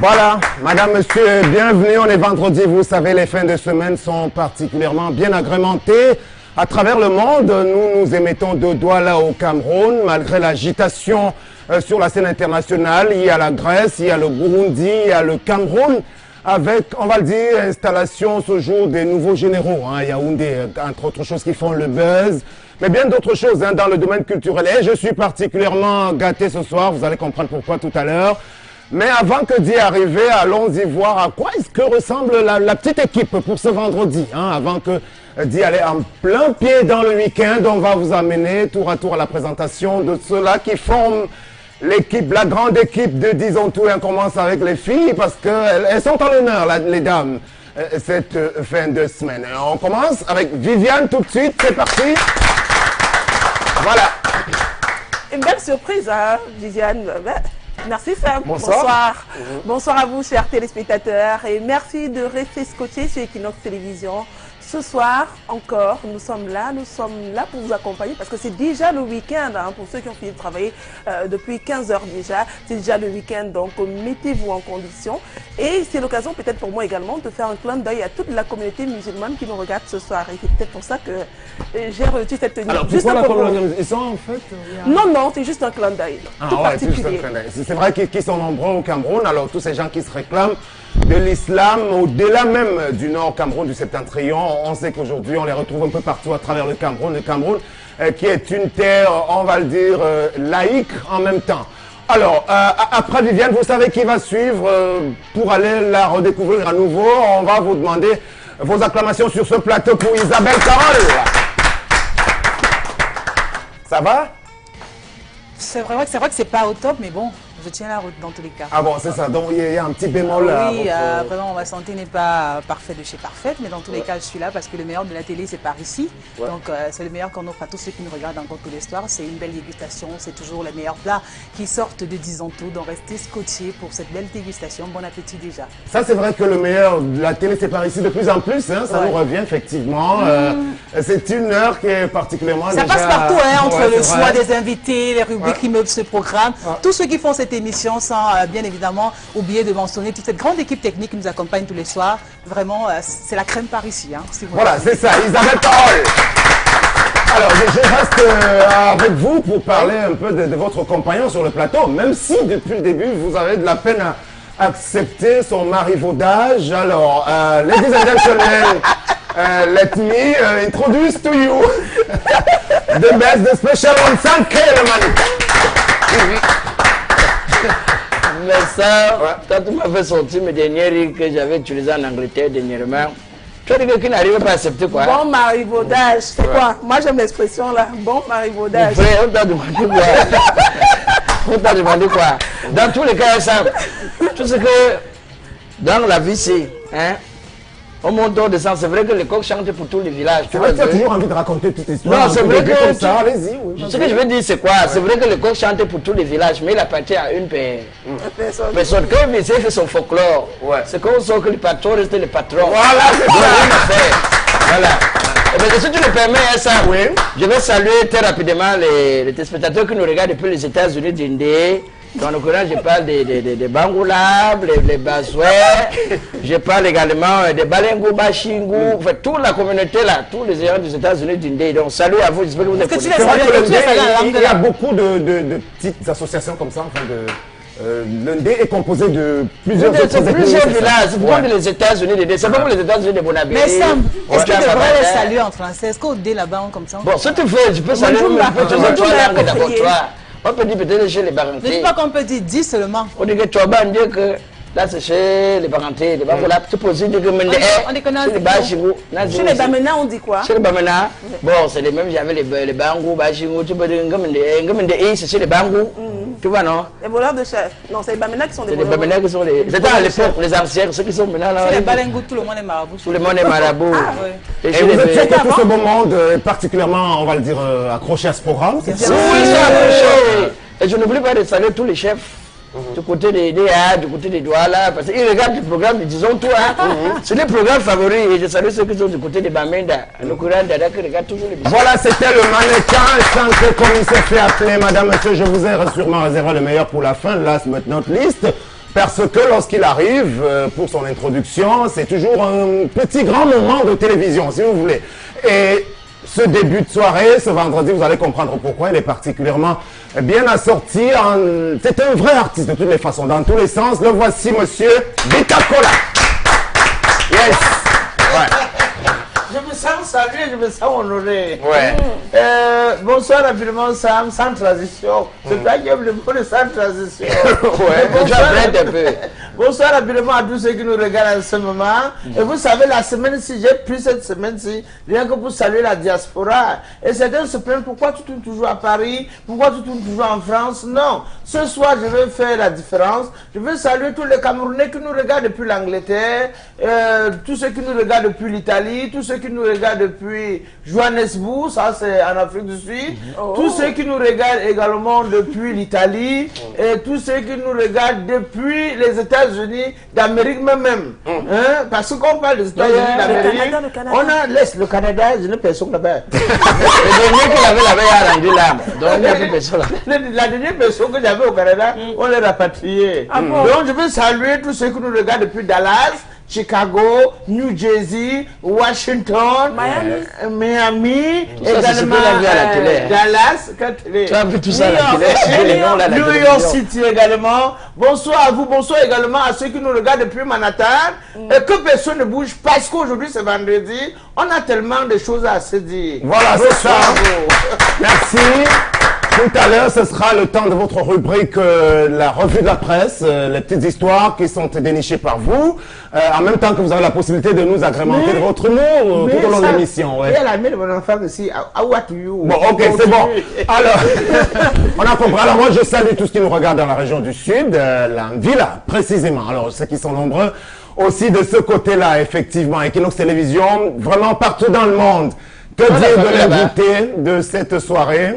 Voilà, madame, monsieur, bienvenue. On est vendredi, vous savez, les fins de semaine sont particulièrement bien agrémentées. À travers le monde, nous émettons deux doigts là au Cameroun, malgré l'agitation sur la scène internationale. Il y a la Grèce, il y a le Burundi, il y a le Cameroun, avec, on va le dire, installation ce jour des nouveaux généraux. Yaoundé, entre autres choses qui font le buzz, mais bien d'autres choses dans le domaine culturel. Et je suis particulièrement gâté ce soir, vous allez comprendre pourquoi tout à l'heure. Mais avant que d'y arriver, allons-y voir à quoi est-ce que ressemble la petite équipe pour ce vendredi. Avant que d'y aller en plein pied dans le week-end, on va vous amener tour à tour à la présentation de ceux-là qui forment l'équipe, la grande équipe de Disons Tout. Et on commence avec les filles parce qu'elles sont en l'honneur, les dames, cette fin de semaine. On commence avec Viviane tout de suite, c'est parti. Voilà. Une belle surprise, hein, Viviane. Merci Sam. Bonsoir. Bonsoir à vous, chers téléspectateurs, et merci de rester scotchés sur Equinox Télévision. Ce soir, encore, nous sommes là pour vous accompagner parce que c'est déjà le week-end, pour ceux qui ont fini de travailler depuis 15 heures déjà. C'est déjà le week-end, donc mettez-vous en condition. Et c'est l'occasion peut-être pour moi également de faire un clin d'œil à toute la communauté musulmane qui nous regarde ce soir. Et c'est peut-être pour ça que j'ai reçu cette tenue. Alors, pourquoi la communauté? Ils sont en fait... Non, c'est juste un clin d'œil. Tout particulier. C'est vrai qu'ils sont nombreux au Cameroun. Alors, tous ces gens qui se réclament de l'islam, au-delà même du nord Cameroun, du septentrion, on sait qu'aujourd'hui, on les retrouve un peu partout à travers le Cameroun. Le Cameroun qui est une terre, on va le dire, laïque en même temps. Alors, après Viviane, vous savez qui va suivre pour aller la redécouvrir à nouveau. On va vous demander vos acclamations sur ce plateau pour Isabelle Carole. Ça va? C'est vrai que c'est pas au top, mais bon, je tiens la route dans tous les cas. Ah bon, c'est ça. Donc il y a un petit bémol là. Oui, vraiment, ma santé n'est pas parfaite de chez parfaite, mais dans tous les cas, je suis là parce que le meilleur de la télé, c'est par ici. Ouais. Donc c'est le meilleur qu'on offre à tous ceux qui nous regardent encore toute l'histoire. C'est une belle dégustation, c'est toujours les meilleurs plats qui sortent de Disons Tout. Donc restez scotchés pour cette belle dégustation. Bon appétit déjà. Ça, c'est vrai que le meilleur de la télé, c'est par ici de plus en plus. Ça nous revient effectivement. C'est une heure qui est particulièrement. Ça passe partout, entre le choix des invités, les rubriques qui meublent ce programme. Tous ceux qui font cette émission sans bien évidemment oublier de mentionner toute cette grande équipe technique qui nous accompagne tous les soirs. Vraiment, c'est la crème par ici. Si voilà, c'est ça, Isabelle Carole. Alors, je reste avec vous pour parler un peu de votre compagnon sur le plateau, même si depuis le début, vous avez de la peine à accepter son marivaudage. Alors, ladies and gentlemen, let me introduce to you the best, the special one, Sam Kellerman. Mais ça, quand tu m'as fait sortir mes derniers riz que j'avais utilisés en Angleterre dernièrement, tu as dit qu'il n'arrivait pas à accepter quoi? Bon marivaudage, c'est quoi? Moi j'aime l'expression là, bon marivaudage. Frère, on t'a demandé quoi? On t'a demandé quoi? Dans tous les cas, ça, tout ce que dans la vie c'est, au monde de descend, c'est vrai que les coqs chantent pour tous les villages. Tu as toujours envie de raconter toute histoire. Non, c'est vrai que comme ça, allez-y. Oui, ce que je veux dire, c'est quoi? C'est vrai que les coqs chantent pour tous les villages, mais il appartient à une personne. Quand il fait son folklore, c'est comme ça que le patron reste le patron. Voilà, c'est ça. Voilà. Et bien, si tu le permets, ça, je vais saluer très rapidement les téléspectateurs qui nous regardent depuis les États-Unis d'Indé. Dans le courant, je parle des bangoulables, les basouets, je parle également des balengou, bachingou, enfin, toute la communauté là, tous les gens des États-Unis d'Indé. Donc, salut à vous, j'espère que vous êtes connectés. Il y a beaucoup de petites associations comme ça, enfin l'Indé est composé de plusieurs villages. C'est comme les États-Unis d'Indé, c'est pas comme les États-Unis de Bonabé. Mais Sam, est-ce que tu devrais les saluer en français? Est-ce qu'au dé là-bas, comme ça? Bon, si tu veux, je peux saluer, je peux te langues d'abord, toi. On peut dire peut-être chez les parentés. Ne dis pas qu'on peut dire 10 seulement. On dit que tu vas dire que là c'est chez les parentés. Tu peux aussi dire que on les connaît chez les Bamena, on dit quoi? Chez les Bamena, bon, c'est les mêmes, j'avais les Bangou, Bachingou, tu peux dire que c'est chez les Bangou. Tu vois, non? Les voleurs de chef. Non, c'est les Bamena qui sont des voleurs. C'est les Bamena qui sont les. C'était à l'époque, les anciens, ceux qui sont maintenant là. C'est les Balengou, tout le monde est marabout. Tout le monde est marabout. Et vous êtes sûr que tout ce beau monde est particulièrement, on va le dire, accroché à ce programme? Oui, ils sont accrochés. Et je n'oublie pas de saluer tous les chefs du côté des DA, du côté des Douala, parce qu'ils regardent le programme, disons toi, c'est les programmes favoris. Et je salue ceux qui sont du côté des Bamenda, le courant d'Ada qui regarde toujours les bisous. Voilà, c'était le mannequin, sans comme il s'est fait appeler, madame, monsieur, je vous ai sûrement réservé le meilleur pour la fin, last but not least. parce que lorsqu'il arrive pour son introduction, c'est toujours un petit grand moment de télévision, si vous voulez. Et ce début de soirée, ce vendredi, vous allez comprendre pourquoi il est particulièrement bien assorti. C'est un vrai artiste de toutes les façons, dans tous les sens. Le voici, monsieur Bita Kola. Yes. Ouais. Je me sens salué, je me sens honoré. Ouais. Bonsoir rapidement Sam, sans transition. C'est toi qui aimes le mot de sans transition. Ouais, Bonsoir rapidement à tous ceux qui nous regardent en ce moment. Et vous savez, la semaine-ci, j'ai pris cette semaine-ci, rien que pour saluer la diaspora. Et certains se plaignent, pourquoi tu tournes toujours à Paris? Pourquoi tu tournes toujours en France? Non. Ce soir, je vais faire la différence. Je veux saluer tous les Camerounais qui nous regardent depuis l'Angleterre, tous ceux qui nous regardent depuis l'Italie, tous ceux qui nous regardent depuis Johannesburg, ça c'est en Afrique du Sud, tous ceux qui nous regardent également depuis l'Italie, et tous ceux qui nous regardent depuis les États-Unis d'Amérique même. Hein? Parce qu'on parle des États-Unis d'Amérique, on a laisse le Canada, je n'ai personne là-bas. Le dernier qu'il avait là-bas, il a rendu l'âme. Donc il n'y a plus personne là-bas. La dernière personne que j'avais au Canada, on les rapatrié. Donc je veux saluer tous ceux qui nous regardent depuis Dallas, Chicago, New Jersey, Washington, Miami, également Dallas, tu as vu tout ça à la télé, New York City également. Bonsoir à vous, bonsoir également à ceux qui nous regardent depuis Manhattan. Et que personne ne bouge parce qu'aujourd'hui c'est vendredi, on a tellement de choses à se dire. Voilà, c'est ça. Merci. Tout à l'heure, ce sera le temps de votre rubrique, la revue de la presse, les petites histoires qui sont dénichées par vous, en même temps que vous avez la possibilité de nous agrémenter de votre humour tout au long de l'émission. Ouais. Et à la main de mon enfant aussi, what do you? Bon, ok, c'est bon. Alors, on a compris. Alors moi, je salue tous ceux qui nous regardent dans la région du Sud, la Villa précisément. Alors, ceux qui sont nombreux aussi de ce côté-là, effectivement. Equinox Télévision, vraiment partout dans le monde. Que dire de l'invité de cette soirée?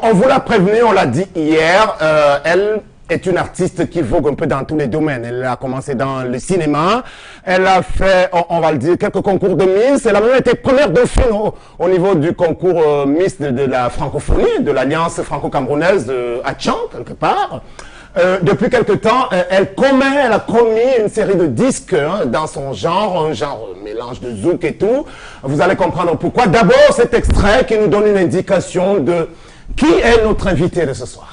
On vous l'a prévenu, on l'a dit hier, elle est une artiste qui vogue un peu dans tous les domaines. Elle a commencé dans le cinéma, elle a fait, on va le dire, quelques concours de Miss. Elle a même été première dauphine au niveau du concours Miss de la francophonie, de l'Alliance franco-camerounaise à Tchan, quelque part. Depuis quelque temps, elle a commis une série de disques dans son genre, un genre mélange de zouk et tout. Vous allez comprendre pourquoi. D'abord, cet extrait qui nous donne une indication de qui est notre invité de ce soir.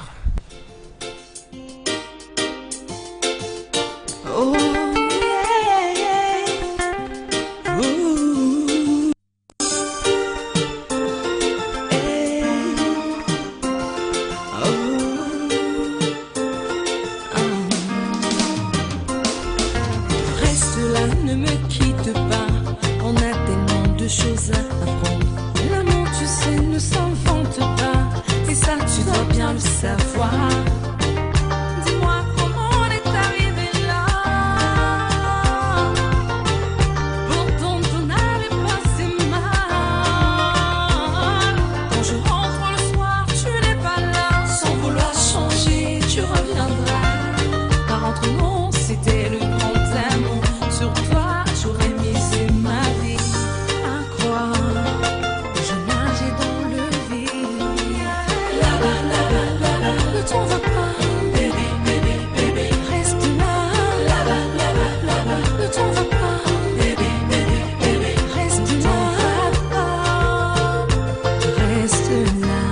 Oh, yeah, yeah. Ooh. Hey. Oh. Reste là, ne me quitte pas. On a tellement de choses à apprendre. L'amour, tu sais, ne s'invente pas. C'est ça, tu dois bien le savoir. Dis-moi comment on est arrivé là. Pourtant, on n'avait pas si mal. Quand je rentre le soir, tu n'es pas là. Sans vouloir changer, tu reviendras. Car entre nous, c'était le grand amour. Sur toi, j'aurais misé ma vie. À croire que je nageais dans le vide. Ne t'en vas pas, bébé, bébé, bébé, reste là. Ne t'en vas pas, bébé, bébé, bébé, reste là. Reste là,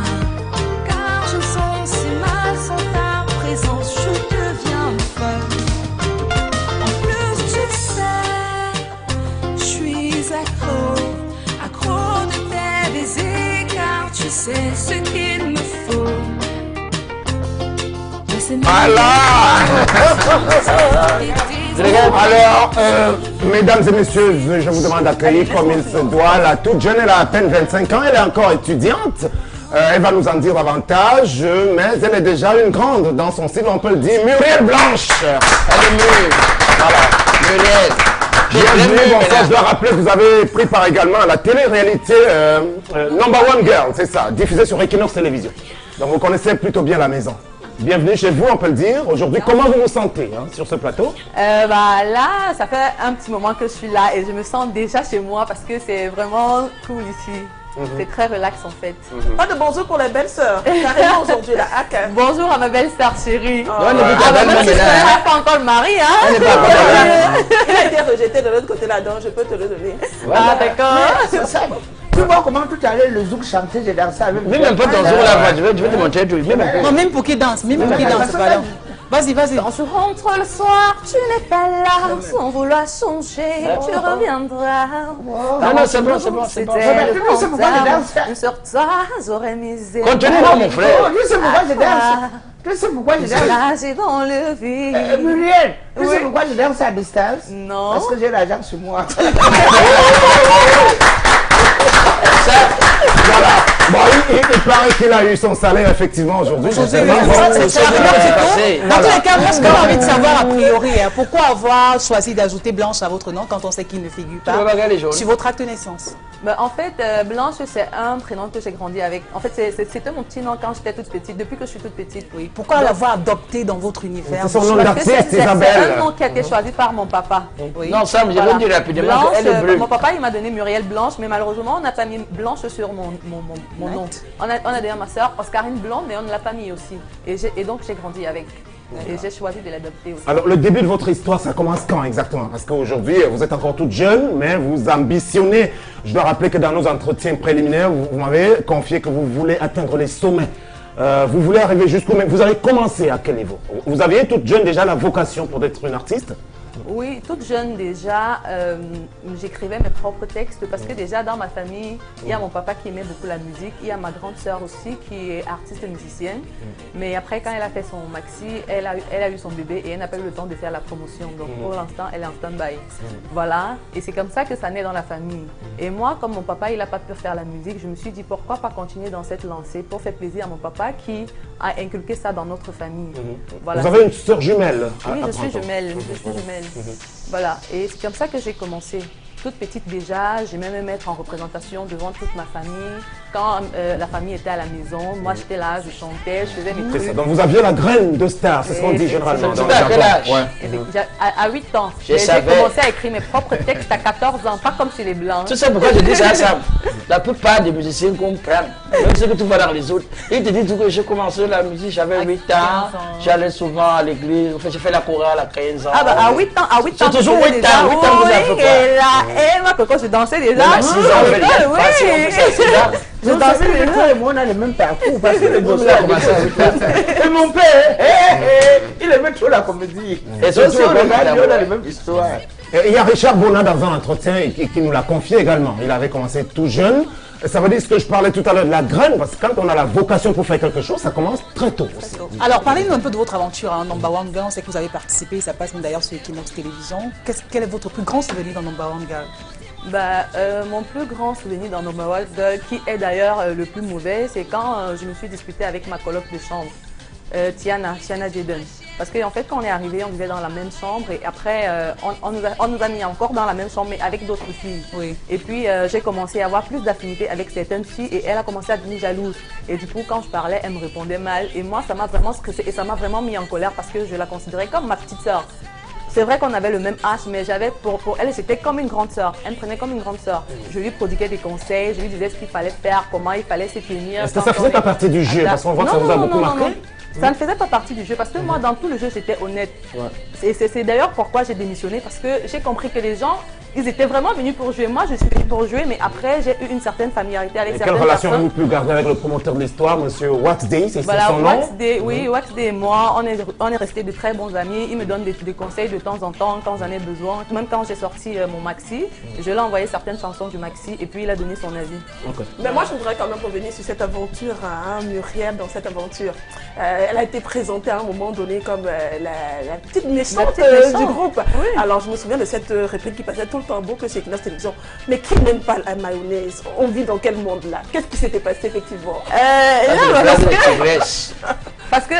car je me sens si mal sans ta présence, je deviens folle. En plus, tu sais, je suis accro de tes baisers, car tu sais ce qu'il me faut. Alors, mesdames et messieurs, je vous demande d'accueillir comme il se doit la toute jeune. Elle a à peine 25 ans, elle est encore étudiante. Elle va nous en dire davantage, mais elle est déjà une grande dans son style, on peut le dire. Muriel Blanche. Elle est Muriel. Voilà, Muriel. Bienvenue, bonsoir. Je dois rappeler que vous avez pris part également à la télé-réalité Number One Girl, c'est ça, diffusée sur Equinox Télévision. Donc vous connaissez plutôt bien la maison. Bienvenue chez vous, on peut le dire. Aujourd'hui, comment vous vous sentez sur ce plateau? Là, ça fait un petit moment que je suis là et je me sens déjà chez moi parce que c'est vraiment cool ici. C'est très relax en fait. Pas de bonjour pour les belles sœurs. Carrément aujourd'hui, la hack. Bonjour à ma belle-sœur chérie. Non, on est Ah, pas même si je ne pas encore le mari, hein. Il a été rejeté de l'autre côté là-dedans, je peux te le donner. Ah, d'accord. C'est ça. Tu vois comment tout à l'heure le zouk chantait, j'ai dansé avec. Même un peu ton jour là, je vais te montrer un truc. Même un peu. Non, même pour qu'il danse, c'est pas là. Vas-y, vas-y. Quand je rentre le soir, tu n'es pas là. Sans vouloir changer, tu reviendras. Non, c'est bon, c'est bon, c'est bon. C'était Tu sais pourquoi je danse? sur toi, j'aurais misé. Continue-moi, mon frère. Oh, tu sais pourquoi je danse? Tu sais pourquoi je danse? Nagé dans le vide. Muriel, tu sais Oui. pourquoi je danse à distance? Non. Parce que j'ai l'argent sur moi. Voilà. Bon, il paraît qu'il a eu son salaire effectivement aujourd'hui. Je sais Oui, pas. ça, Bon, c'est la rumeur c'est qui passé. tourne. Dans tous les cas, moi, ce qu'on a envie de savoir a priori, pourquoi avoir choisi d'ajouter Blanche à votre nom quand on sait qu'il ne figure Tu vas pas regarder les jaunes. sur votre acte de naissance? Bah, en fait, Blanche, c'est un prénom que j'ai grandi avec. En fait, c'était mon petit nom quand j'étais toute petite, depuis que je suis toute petite. Oui. Pourquoi l'avoir adopté dans votre univers? C'est son nom Parce que d'artiste, c'est Isabelle. un nom qui a été choisi par mon papa. Oui. Non, Sam, je vais te dire rapidement Blanche, qu'elle est bleue. mon papa, il m'a donné Muriel Blanche, mais malheureusement, on n'a pas mis Blanche sur mon nom. On a d'ailleurs ma soeur Oscarine Blonde, mais on ne l'a pas mis aussi. Et donc, j'ai grandi avec. Et j'ai choisi de l'adopter aussi. Alors, le début de votre histoire, ça commence quand exactement? Parce qu'aujourd'hui, vous êtes encore toute jeune, mais vous ambitionnez. Je dois rappeler que dans nos entretiens préliminaires, vous m'avez confié que vous voulez atteindre les sommets. Vous voulez arriver jusqu'où? Mais vous avez commencé à quel niveau? Vous aviez toute jeune déjà la vocation pour être une artiste? Oui, toute jeune déjà, j'écrivais mes propres textes parce que déjà dans ma famille, il y a mon papa qui aimait beaucoup la musique, il y a ma grande sœur aussi qui est artiste musicienne. Mais après, quand elle a fait son maxi, elle a eu son bébé et elle n'a pas eu le temps de faire la promotion. Donc pour l'instant, elle est en stand-by. Voilà, et c'est comme ça que ça naît dans la famille. Et moi, comme mon papa, il n'a pas pu faire la musique, je me suis dit pourquoi pas continuer dans cette lancée pour faire plaisir à mon papa qui a inculqué ça dans notre famille. Voilà. Vous avez une sœur jumelle? Oui, à je suis 30 ans. jumelle, je suis jumelle. Voilà, et c'est comme ça que j'ai commencé. Toute petite déjà, j'ai même me mettre en représentation devant toute ma famille. Quand la famille était à la maison, moi j'étais là, je chantais, je faisais mes C'est ça. trucs. Donc vous aviez la graine de star, c'est ce qu'on dit généralement. C'est dans à le quel jargon. âge? Ouais. Et puis, à 8 ans, Je j'ai savais. commencé à écrire mes propres textes à 14 ans, pas comme chez les Blancs. Tu sais pourquoi je dis ça, Sam? La plupart des musiciens comprennent. Même ceux que tu vois dans les autres. Ils te disent que j'ai commencé la musique, j'avais 8 ans. 15 ans. J'allais souvent à l'église. Enfin, j'ai fait la chorale à 15 ans. Ah bah à 8 ans, C'est toujours 8 ans, 8 ans que vous avez fait quoi? Et là, et moi, Coco, je dansais déjà. Même à 6 ans, on fait déjà Oui, facile, on fait ça à 6 ans. je dansais que déjà. toi et moi, on a le même parcours parce que le Vous gosse avez commencé à 8 ans. Et mon père, il aimait trop la comédie. Et Et surtout, surtout, on le regarde, même on a les mêmes histoires. Et il y a Richard Bona dans un entretien qui nous l'a confié également. Il avait commencé tout jeune. Et ça veut dire ce que je parlais tout à l'heure de la graine, parce que quand on a la vocation pour faire quelque chose, ça commence très tôt aussi. Alors, parlez-nous un peu de votre aventure en Number One Girl. On sait que vous avez participé, ça passe même d'ailleurs sur Equinox Télévision. Quel est votre plus grand souvenir dans Number One Girl? Bah, mon plus grand souvenir dans Number One Girl, qui est d'ailleurs le plus mauvais, c'est quand je me suis disputée avec ma coloc de chambre, Tiana Jaden. Parce qu'en fait, quand on est arrivé, on vivait dans la même chambre et après, on nous a mis encore dans la même chambre, mais avec d'autres filles. Oui. Et puis, j'ai commencé à avoir plus d'affinité avec certaines filles et elle a commencé à devenir jalouse. Et du coup, quand je parlais, elle me répondait mal. Et moi, ça m'a vraiment stressée et ça m'a vraiment mis en colère parce que je la considérais comme ma petite sœur. C'est vrai qu'on avait le même âge, mais j'avais pour elle, j'étais comme une grande sœur. Elle me prenait comme une grande sœur. Je lui prodiguais des conseils, je lui disais ce qu'il fallait faire, comment il fallait se tenir. Est-ce que ça faisait pas partie du jeu? Parce qu'on voit que ça vous a beaucoup marqué. Ça ne faisait pas partie du jeu parce que moi, dans tout le jeu, j'étais honnête. C'est d'ailleurs pourquoi j'ai démissionné parce que j'ai compris que les gens, ils étaient vraiment venus pour jouer. Moi, je suis venue pour jouer, mais après, j'ai eu une certaine familiarité avec Et certaines quelle relation personnes. avez-vous pu garder avec le promoteur de l'histoire, monsieur Waxday, c'est Voilà, son nom? Waxday, oui, Waxday et moi, on est restés de très bons amis. Il me donne des conseils de temps en temps quand j'en ai besoin. Même quand j'ai sorti mon maxi, je lui ai envoyé certaines chansons du maxi et puis il a donné son avis. Mais moi, je voudrais quand même revenir sur cette aventure, hein, Muriel, dans cette aventure. Elle a été présentée à un moment donné comme la petite méchante, du groupe. Oui. Alors, je me souviens de cette réplique qui passait tout le temps beau que chez Equinox Télévision. Mais qui n'aime pas la mayonnaise? On vit dans quel monde là? Qu'est-ce qui s'était passé effectivement? Parce que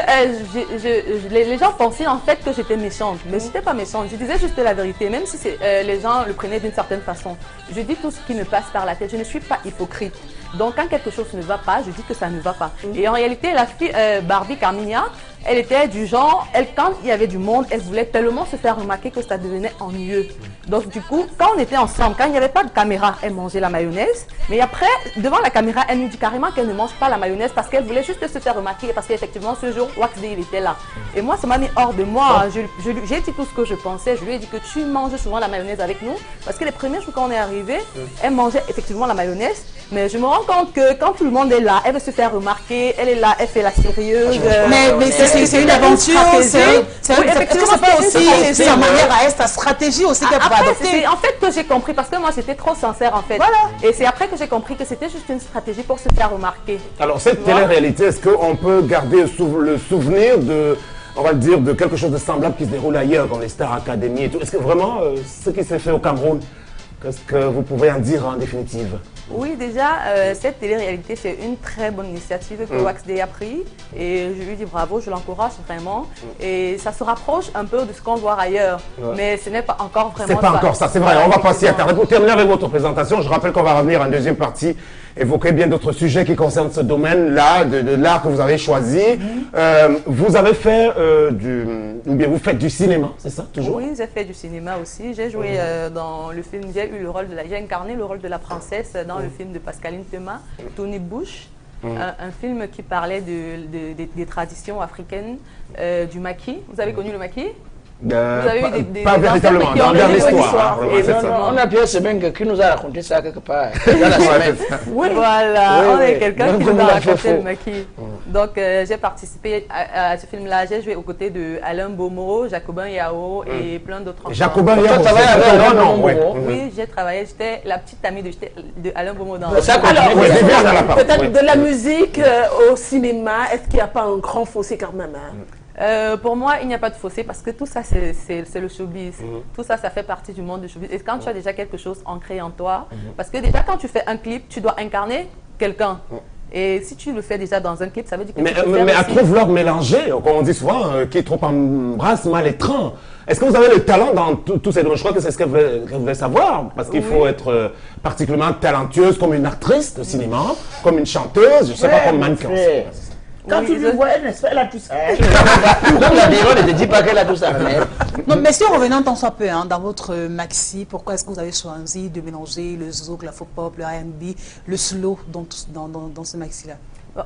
les gens pensaient en fait que j'étais méchante, mais je n'étais pas méchante, je disais juste la vérité, même si les gens le prenaient d'une certaine façon. Je dis tout ce qui me passe par la tête, je ne suis pas hypocrite. Donc quand quelque chose ne va pas, je dis que ça ne va pas. Et en réalité, la fille Barbie Carminia, Elle était du genre, quand il y avait du monde, elle voulait tellement se faire remarquer que ça devenait ennuyeux. Donc du coup, quand on était ensemble, quand il n'y avait pas de caméra, elle mangeait la mayonnaise. Mais après, devant la caméra, elle nous dit carrément qu'elle ne mange pas la mayonnaise parce qu'elle voulait juste se faire remarquer. Parce qu'effectivement, ce jour, Wax Day, il était là. Et moi, ça m'a mis hors de moi. J'ai dit tout ce que je pensais. Je lui ai dit que tu manges souvent la mayonnaise avec nous. Parce que les premiers jours quand on est arrivé, elle mangeait effectivement la mayonnaise. Mais je me rends compte que quand tout le monde est là, elle veut se faire remarquer. Elle est là, elle fait la sérieuse. Mais c'est une aventure. C'est pas aussi sa manière à elle, sa stratégie aussi qu'elle pourrait adopter. C'est en fait que j'ai compris, parce que moi j'étais trop sincère en fait. Voilà. Et c'est après que j'ai compris que c'était juste une stratégie pour se faire remarquer. Alors cette télé-réalité, est-ce qu'on peut garder le souvenir de, on va dire, de quelque chose de semblable qui se déroule ailleurs, dans les Star Academy et tout? Est-ce que vraiment, ce qui s'est fait au Cameroun, qu'est-ce que vous pouvez en dire en définitive? Oui, déjà, cette télé-réalité, c'est une très bonne initiative que Wax Day a pris. Et je lui dis bravo, je l'encourage vraiment. Et ça se rapproche un peu de ce qu'on voit ailleurs. Mais ce n'est pas encore vraiment C'est pas encore ça, c'est vrai. On va passer à Internet. Pour terminer avec votre présentation, je rappelle qu'on va revenir en deuxième partie, évoquer bien d'autres sujets qui concernent ce domaine-là, de l'art que vous avez choisi. Vous avez fait ou bien vous faites du cinéma, c'est ça, toujours? Oui, j'ai fait du cinéma aussi. J'ai joué dans le film, j'ai incarné le rôle de la princesse dans le film de Pascaline Thomas, Tony Bush, un film qui parlait des traditions africaines, du maquis. Vous avez connu le maquis? Vous avez eu pas véritablement, dans l'histoire. On a Pierre Semengue qui nous a raconté ça quelque part dans la semaine. Oui, voilà, on est quelqu'un qui nous a raconté le maquis. Donc j'ai participé à ce film-là, j'ai joué aux côtés de Alain Bomo, Jacobin Yao et plein d'autres enfants. Jacobin Yao, oui, j'ai travaillé, j'étais la petite amie de Alain Bomo dans peut-être de la musique au cinéma, est-ce qu'il n'y a pas un grand fossé quand même? Pour moi, il n'y a pas de fossé parce que tout ça, c'est le showbiz. Tout ça, ça fait partie du monde du showbiz. Et quand tu as déjà quelque chose ancré en toi, parce que déjà quand tu fais un clip, tu dois incarner quelqu'un. Et si tu le fais déjà dans un clip, ça veut dire que tu peux mais à trop vouloir mélanger, comme on dit souvent, qui est trop embrasse mal étrange. Est-ce que vous avez le talent dans tous ces domaines? Je crois que c'est ce qu'elle voulait savoir. Parce qu'il faut être particulièrement talentueuse comme une actrice de cinéma, comme une chanteuse, je ne sais pas, comme mannequin. Quand tu lui vois, elle a tout ça. Donc la diva ne te dit pas qu'elle a tout ça. Non, mais si on revenait un temps soit peu dans votre maxi, pourquoi est-ce que vous avez choisi de mélanger le zouk, la folk pop, le R&B, le slow dans ce maxi-là?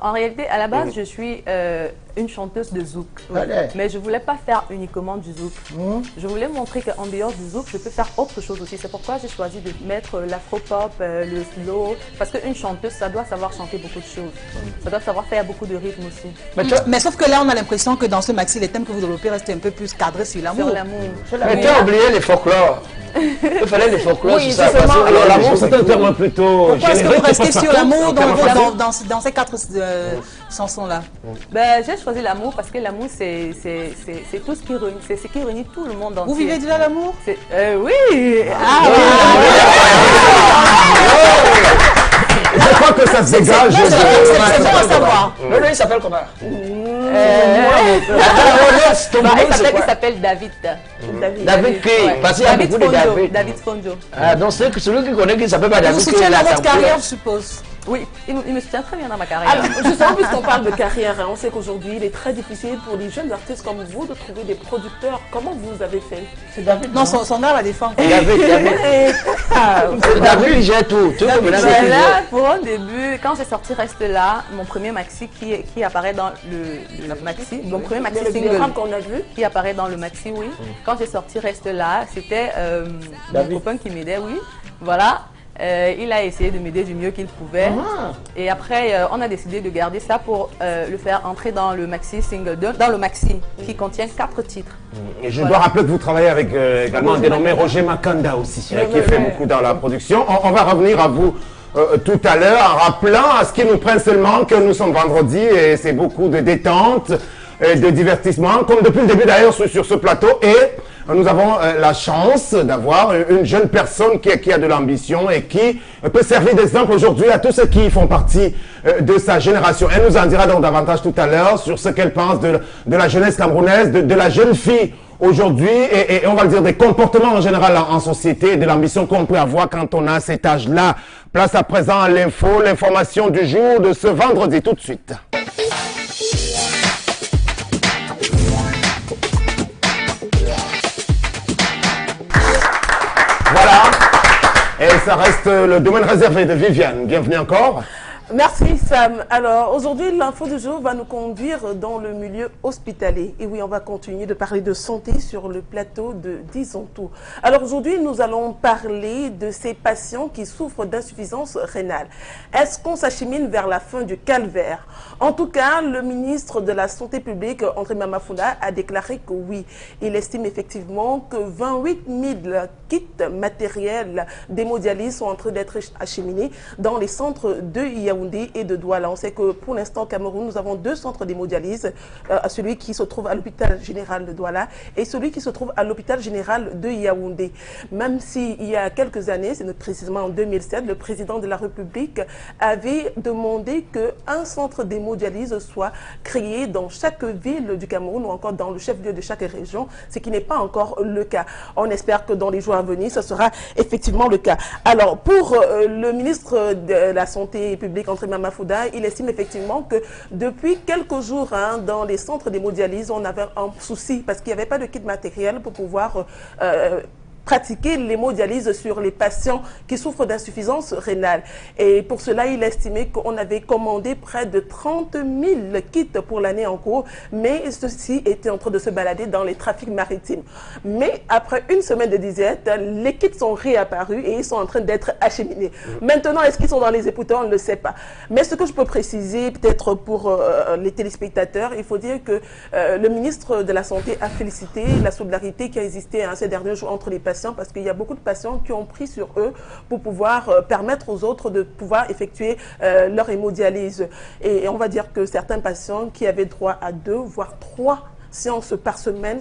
En réalité, à la base, je suis une chanteuse de zouk. Mais je ne voulais pas faire uniquement du zouk. Je voulais montrer qu'en dehors du zouk, je peux faire autre chose aussi. C'est pourquoi j'ai choisi de mettre l'afro-pop, le slow. Parce qu'une chanteuse, ça doit savoir chanter beaucoup de choses. Ça doit savoir faire beaucoup de rythmes aussi. Mais sauf que là, on a l'impression que dans ce maxi, les thèmes que vous développez restent un peu plus cadrés sur l'amour. Sur l'amour. Mais tu as oublié les folklores. Il fallait les folklores sur ça. Alors l'amour, c'est un terme plutôt pourquoi est-ce que vous restez sur l'amour dans ces 4 chansons-là? J'ai choisi l'amour parce que l'amour, c'est tout ce qui réunit, c'est ce qui réunit tout le monde entier. Vous vivez déjà l'amour? Oui. Je crois que ça se dégage. C'est bon à savoir. Le il s'appelle comment? Il s'appelle David. David qui? Parce qu'il y a beaucoup de David. David Fonjo. Ah, donc celui qui connaît qui s'appelle pas David. Vous soutiennez dans votre carrière, je suppose. Oui, il me soutient très bien dans ma carrière. Alors, justement, puisqu'on parle de carrière, on sait qu'aujourd'hui, il est très difficile pour les jeunes artistes comme vous de trouver des producteurs. Comment vous avez fait? C'est David. Non, son gars la défend. David, il gère tout. Là, pour un début, quand j'ai sorti Reste là, mon premier maxi qui apparaît dans le maxi, mon premier maxi single qu'on a vu, qui apparaît dans le maxi, oui. Quand j'ai sorti Reste là, c'était mon copain qui m'aidait, oui. Voilà. Il a essayé de m'aider du mieux qu'il pouvait. Et après, on a décidé de garder ça pour le faire entrer dans le maxi single, dans le maxi qui contient 4 titres. Et je dois rappeler que vous travaillez avec également un dénommé Roger Makanda aussi, qui fait beaucoup dans la production. On va revenir à vous tout à l'heure en rappelant à ce qui nous prenne seulement que nous sommes vendredi et c'est beaucoup de détente, de divertissement, comme depuis le début d'ailleurs sur ce plateau. Et nous avons la chance d'avoir une jeune personne qui a de l'ambition et qui peut servir d'exemple aujourd'hui à tous ceux qui font partie de sa génération. Elle nous en dira donc davantage tout à l'heure sur ce qu'elle pense de la jeunesse camerounaise, de la jeune fille aujourd'hui et on va le dire des comportements en général en société, de l'ambition qu'on peut avoir quand on a cet âge-là. Place à présent à l'information du jour de ce vendredi tout de suite. Voilà. Et ça reste le domaine réservé de Viviane. Bienvenue encore. Merci Sam. Alors aujourd'hui, l'info du jour va nous conduire dans le milieu hospitalier. Et oui, on va continuer de parler de santé sur le plateau de Disons Tout. Alors aujourd'hui, nous allons parler de ces patients qui souffrent d'insuffisance rénale. Est-ce qu'on s'achemine vers la fin du calvaire? En tout cas, le ministre de la Santé publique, André Mamafouda, a déclaré que oui. Il estime effectivement que 28 000 kits matériels d'hémodialyse sont en train d'être acheminés dans les centres de Yaoundé et de Douala. On sait que pour l'instant au Cameroun, nous avons 2 centres d'hémodialyse, celui qui se trouve à l'hôpital général de Douala et celui qui se trouve à l'hôpital général de Yaoundé. Même s'il y a quelques années, c'est précisément en 2007, le président de la République avait demandé qu'un centre d'hémodialyse soit créé dans chaque ville du Cameroun ou encore dans le chef-lieu de chaque région, ce qui n'est pas encore le cas. On espère que dans les jours à venir, ce sera effectivement le cas. Alors, pour le ministre de la Santé publique, André Mamafouda, il estime effectivement que depuis quelques jours, dans les centres d'hémodialyse, on avait un souci parce qu'il n'y avait pas de kit matériel pour pouvoir pratiquer l'hémodialyse sur les patients qui souffrent d'insuffisance rénale. Et pour cela, il estimait qu'on avait commandé près de 30 000 kits pour l'année en cours, mais ceci était en train de se balader dans les trafics maritimes. Mais après une semaine de disette, les kits sont réapparus et ils sont en train d'être acheminés. Maintenant, est-ce qu'ils sont dans les écouteurs? On ne le sait pas. Mais ce que je peux préciser, peut-être pour les téléspectateurs, il faut dire que le ministre de la Santé a félicité la solidarité qui a existé ces derniers jours entre les patients, parce qu'il y a beaucoup de patients qui ont pris sur eux pour pouvoir permettre aux autres de pouvoir effectuer leur hémodialyse. Et on va dire que certains patients qui avaient droit à 2 voire 3 séances par semaine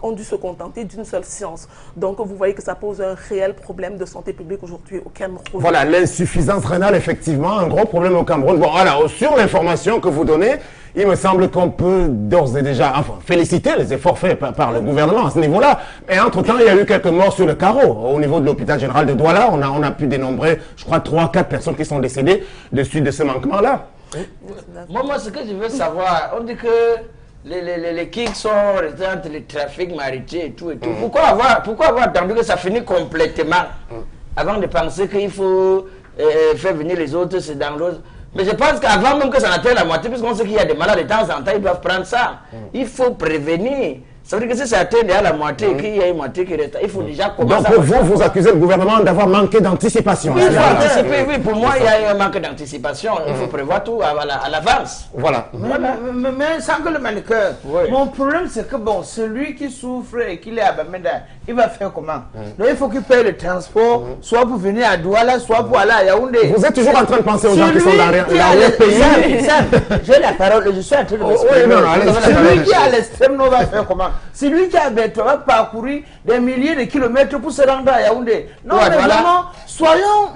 ont dû se contenter d'une seule séance. Donc vous voyez que ça pose un réel problème de santé publique aujourd'hui au Cameroun. Voilà, l'insuffisance rénale, effectivement, un gros problème au Cameroun. Bon, alors, sur l'information que vous donnez, il me semble qu'on peut d'ores et déjà féliciter les efforts faits par le gouvernement à ce niveau-là. Mais entre-temps, il y a eu quelques morts sur le carreau. Au niveau de l'hôpital général de Douala, on a pu dénombrer, je crois, 3-4 personnes qui sont décédées de suite de ce manquement-là. Moi, ce que je veux savoir, on dit que les kicks sont restés entre les trafics maritimes et tout et tout. Pourquoi avoir attendu que ça finisse complètement avant de penser qu'il faut faire venir les autres, c'est dans l'autre? Mais je pense qu'avant même que ça n'atteigne la moitié, puisqu'on sait qu'il y a des malades de temps en temps, ils doivent prendre ça. Il faut prévenir. Ça veut dire que si ça atteint déjà la moitié, qu'il y a une moitié qui reste, il faut déjà commencer. Donc pour vous accusez le gouvernement d'avoir manqué d'anticipation. Oui, il faut anticiper, oui. Pour moi, il y a un manque d'anticipation. Il faut prévoir tout à l'avance. Voilà. Mais sans que le maniqueur, mon problème c'est que bon, celui qui souffre et qui est à Bamenda, il va faire comment? Donc il faut qu'il paye le transport, soit pour venir à Douala, soit pour aller à Yaoundé. Vous êtes toujours en train de penser aux gens qui sont dans le pays. J'ai la parole, je suis en train de celui qui est à l'extrême nord va faire comment? Celui qui a va parcourir des milliers de kilomètres pour se rendre à Yaoundé. Non, mais vraiment, soyons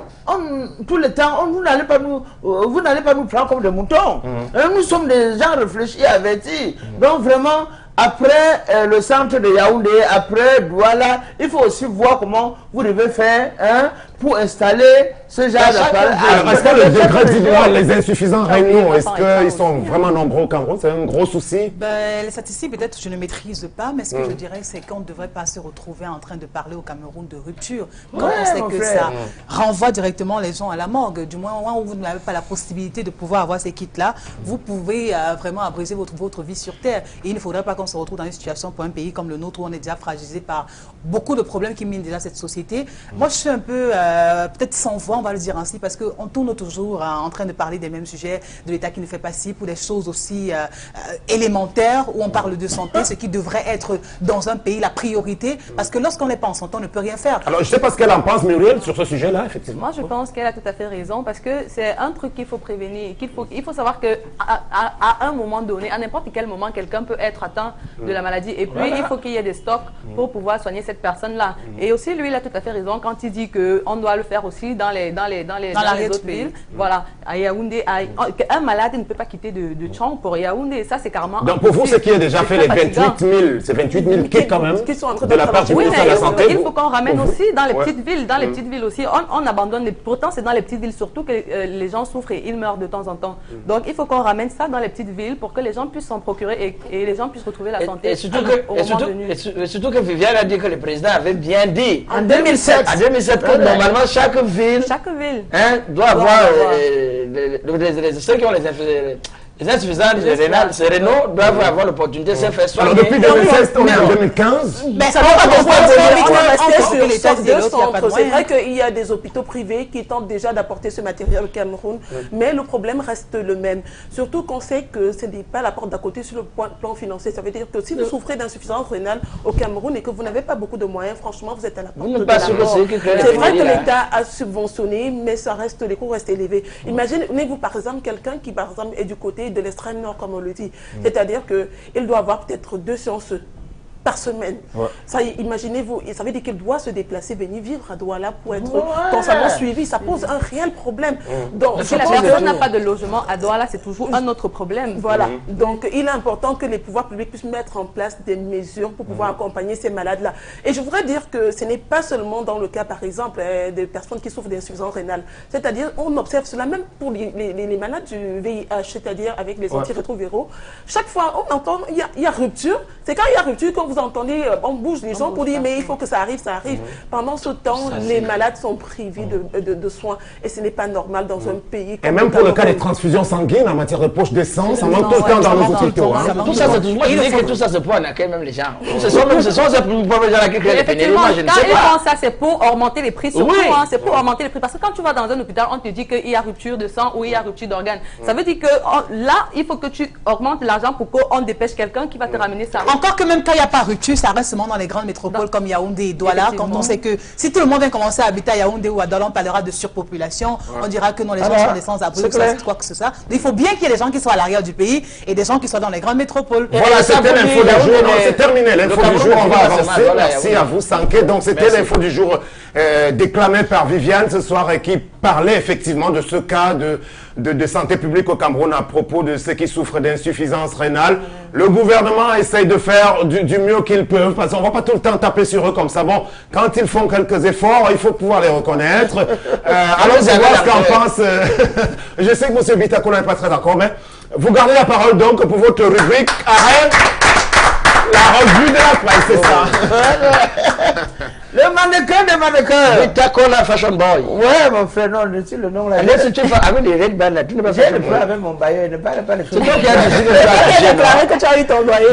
tout le temps, vous n'allez pas nous prendre comme des moutons. Nous sommes des gens réfléchis, avertis. Donc vraiment, après le centre de Yaoundé, après Douala, il faut aussi voir comment vous devez faire pour installer ce genre d'appareil. Est-ce que le degré d'idéal, les insuffisants rénaux, est-ce qu'ils sont vraiment nombreux au Cameroun? C'est un gros souci? Les statistiques, peut-être, je ne maîtrise pas, mais ce que je dirais, c'est qu'on ne devrait pas se retrouver en train de parler au Cameroun de rupture. Quand on sait que ça renvoie directement les gens à la morgue. Du moins, au moment où vous n'avez pas la possibilité de pouvoir avoir ces kits-là, vous pouvez vraiment abriser votre vie sur Terre. Et il ne faudrait pas qu'on se retrouve dans une situation pour un pays comme le nôtre où on est déjà fragilisé par beaucoup de problèmes qui minent déjà cette société. Moi, je suis un peu, peut-être sans voix, on va le dire ainsi, parce qu'on tourne toujours en train de parler des mêmes sujets, de l'État qui ne fait pas ci, pour des choses aussi élémentaires, où on parle de santé, ce qui devrait être dans un pays la priorité, parce que lorsqu'on n'est pas en santé, on ne peut rien faire. Alors, je ne sais pas ce qu'elle en pense, Muriel, sur ce sujet-là, effectivement. Moi, je pense qu'elle a tout à fait raison, parce que c'est un truc qu'il faut prévenir, il faut savoir qu'à un moment donné, à n'importe quel moment, quelqu'un peut être atteint de la maladie, et puis il faut qu'il y ait des stocks pour pouvoir soigner cette personne-là. Et aussi, lui, il a tout à fait raison quand il dit qu'on on doit le faire aussi dans les autres villes. Voilà, à Yaoundé, un malade ne peut pas quitter de Tchang pour Yaoundé. Ça, c'est carrément. Donc pour vous, ce qui a déjà fait les 28 000, c'est 28 000 kits quand même de la part du ministère de la Santé. Il faut qu'on ramène aussi dans les petites villes. Dans les petites villes aussi, on abandonne. Pourtant, c'est dans les petites villes surtout que les gens souffrent et ils meurent de temps en temps. Donc il faut qu'on ramène ça dans les petites villes pour que les gens puissent s'en procurer et les gens puissent retrouver la santé. Et surtout que Viviane a dit que le président avait bien dit en 2007 que normalement chaque ville doit avoir ceux qui ont les insuffisances rénaux doivent avoir l'opportunité de se faire soigner. Alors depuis 2016, on est en 2015. Ça va pas rester sur deux centres. C'est vrai qu'il y a des hôpitaux privés qui tentent déjà d'apporter ce matériel au Cameroun, mais le problème reste le même. Surtout qu'on sait que ce n'est pas la porte d'à côté sur le plan financier. Ça veut dire que si vous souffrez d'insuffisance rénale au Cameroun et que vous n'avez pas beaucoup de moyens, franchement, vous êtes à la porte de la mort. C'est vrai que l'État a subventionné, mais les coûts restent élevés. Imaginez-vous par exemple quelqu'un qui par exemple est du côté de l'extrême nord, comme on le dit. C'est-à-dire qu'il doit avoir peut-être 2 séances par semaine. Ça, imaginez-vous, ça veut dire qu'il doit se déplacer, venir vivre à Douala pour être constamment suivi. Ça pose un réel problème. Donc, si la personne n'a pas de logement à Douala, c'est toujours un autre problème. Voilà. Donc, il est important que les pouvoirs publics puissent mettre en place des mesures pour pouvoir accompagner ces malades-là. Et je voudrais dire que ce n'est pas seulement dans le cas, par exemple, des personnes qui souffrent d'insuffisance rénale. C'est-à-dire, on observe cela même pour les malades du VIH, c'est-à-dire avec les antirétroviraux. Chaque fois, on entend, il y a rupture. C'est quand il y a rupture, quand vous entendez, on bouge les gens pour dire mais il faut que ça arrive, ça arrive. Pendant ce temps, les malades sont privés de soins et ce n'est pas normal dans un pays comme et même pour le cas des transfusions sanguines en matière de poche de sang, ça manque tout le temps dans nos hôpitaux. Tout ça, c'est toujours que tout ça se peut en accueil même les gens. Ce sont ces pauvres gens qui créent les pénuries. Quand ils font ça, c'est pour augmenter les prix surtout. C'est pour augmenter les prix parce que quand tu vas dans un hôpital, on te dit qu'il y a rupture de sang ou il y a rupture d'organes. Ça veut dire que là, il faut que tu augmentes l'argent pour qu'on dépêche quelqu'un qui va te ramener ça. Encore que même quand il n'y a pas rupture, ça reste seulement dans les grandes métropoles comme Yaoundé et Douala. Quand on sait que si tout le monde vient commencer à habiter à Yaoundé ou à Douala, on parlera de surpopulation. On dira que non, les gens sont des sans-abri ou quoi que ce soit. Il faut bien qu'il y ait des gens qui soient à l'arrière du pays et des gens qui soient dans les grandes métropoles. Voilà, c'était l'info du jour. C'est terminé. L'info du jour, on va avancer. Merci à vous, Sanké. Donc, c'était l'info du jour déclamée par Viviane ce soir et qui parlait effectivement de ce cas de santé publique au Cameroun à propos de ceux qui souffrent d'insuffisance rénale. Le gouvernement essaye de faire du mieux qu'ils peuvent parce qu'on ne va pas tout le temps taper sur eux comme ça. Bon, quand ils font quelques efforts, il faut pouvoir les reconnaître. Allons voir ce qu'en pense. Je sais que M. Bitakoula n'est pas très d'accord, mais vous gardez la parole donc pour votre rubrique. Arrête la revue de la presse, c'est ça. Le mannequin des mannequins. Bitakoula Fashion Boy. Ouais, mon frère, non, le nom là. Allez, si tu fais avec les red bands là, tu ne vas pas J'ai faire le frère avec mon bailleur, ne parle pas de choses. C'est toi qui as décidé de faire déclaré que tu as eu ton loyer.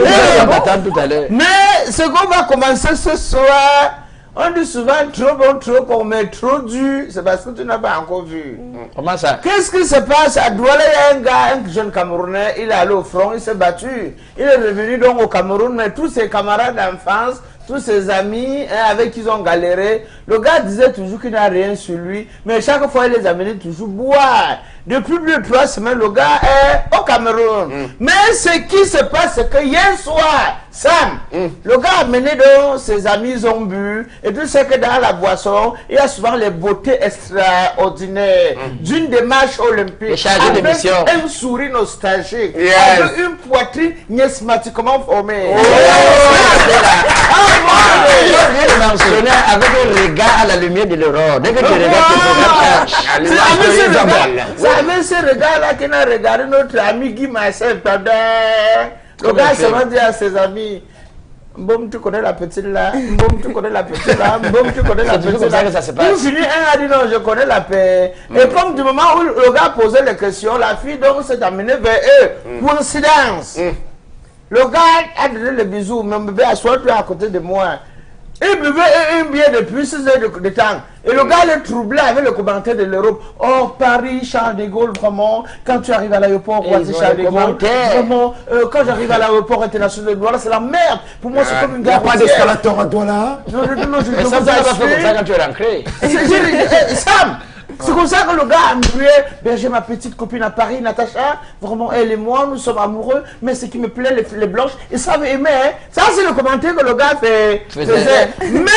tout à l'heure. Mais ce qu'on va commencer ce soir, on dit souvent trop bon, trop qu'on met trop dur, c'est parce que tu n'as pas encore vu. Comment ça? Qu'est-ce qui se passe à Douala? Il y a un gars, un jeune Camerounais, il est allé au front, il s'est battu. Il est revenu donc au Cameroun, mais tous ses camarades d'enfance, tous ses amis avec qui ils ont galéré, le gars disait toujours qu'il n'a rien sur lui, mais chaque fois il les amenait toujours boire. Depuis plus de 3 semaines, le gars est au Cameroun. Mais ce qui se passe, c'est que hier soir, Sam, le gars a mené donc ses amis, ils ont bu, et tu sais que dans la boisson, il y a souvent les beautés extraordinaires d'une démarche olympique. Avec un sourire nostalgique, avec une poitrine niaismatiquement formée. Je viens de mentionner avec un regard à la lumière de l'aurore. Dès que tu regardes c'est avec ce regard-là qu'on a regardé notre ami Guy Marcel. Le gars se m'a dit à ses amis, Boum, tu connais la petite là, Boum, tu connais la petite là, Boum, tu connais la petite là. Pour finir, un a dit non, je connais la paix. Et comme du moment où le gars posait les questions, la fille donc s'est amenée vers eux. Coïncidence. Le gars a donné le bisou, mon bébé, assois-toi à côté de moi. Il buvait un bière depuis 6 heures de temps. Et le gars est troublé avec le commentaire de l'Europe. Oh, Paris, Charles de Gaulle, vraiment. Quand tu arrives à l'aéroport, Charles de Gaulle, vraiment, quand j'arrive à l'aéroport international de Douala, c'est la merde. Pour moi, c'est comme une gare. Il n'y a pas d'escalator à Douala. Non, je ça, ça va faire comme ça quand tu es rentré. Sam, c'est comme ça que le gars a mué. Ben, j'ai ma petite copine à Paris, Natacha. Vraiment, elle et moi, nous sommes amoureux. Mais ce qui me plaît, les blanches, ils savent aimer. Hein. Ça, c'est le commentaire que le gars faisait. Mais,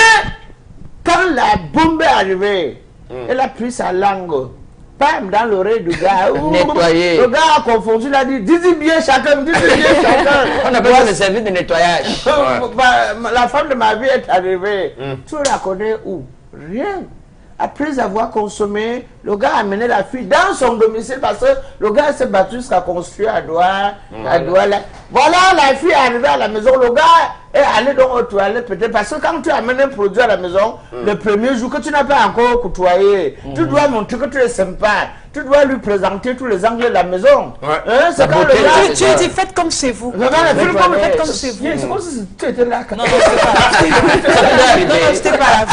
quand la bombe est arrivée, Elle a pris sa langue. Pam, dans l'oreille du gars. Nettoyer. Le gars a confondu, il a dit, dis-y bien chacun, dis-y bien chacun. On appelle ça le service de nettoyage. La femme de ma vie est arrivée. Tu la connais où? Rien. Après avoir consommé, le gars a amené la fille dans son domicile parce que le gars s'est battu jusqu'à construire à Douala. Voilà, la fille est arrivée à la maison. Le gars est allé dans les toilettes peut-être parce que quand tu amènes un produit à la maison, le premier jour que tu n'as pas encore côtoyé, tu dois montrer que tu es sympa. Tu dois lui présenter tous les angles de la maison. Hein, c'est quand le gars... Tu dis faites comme chez vous. Faites comme chez vous. C'est comme si tu étais là. Non, c'était pas là.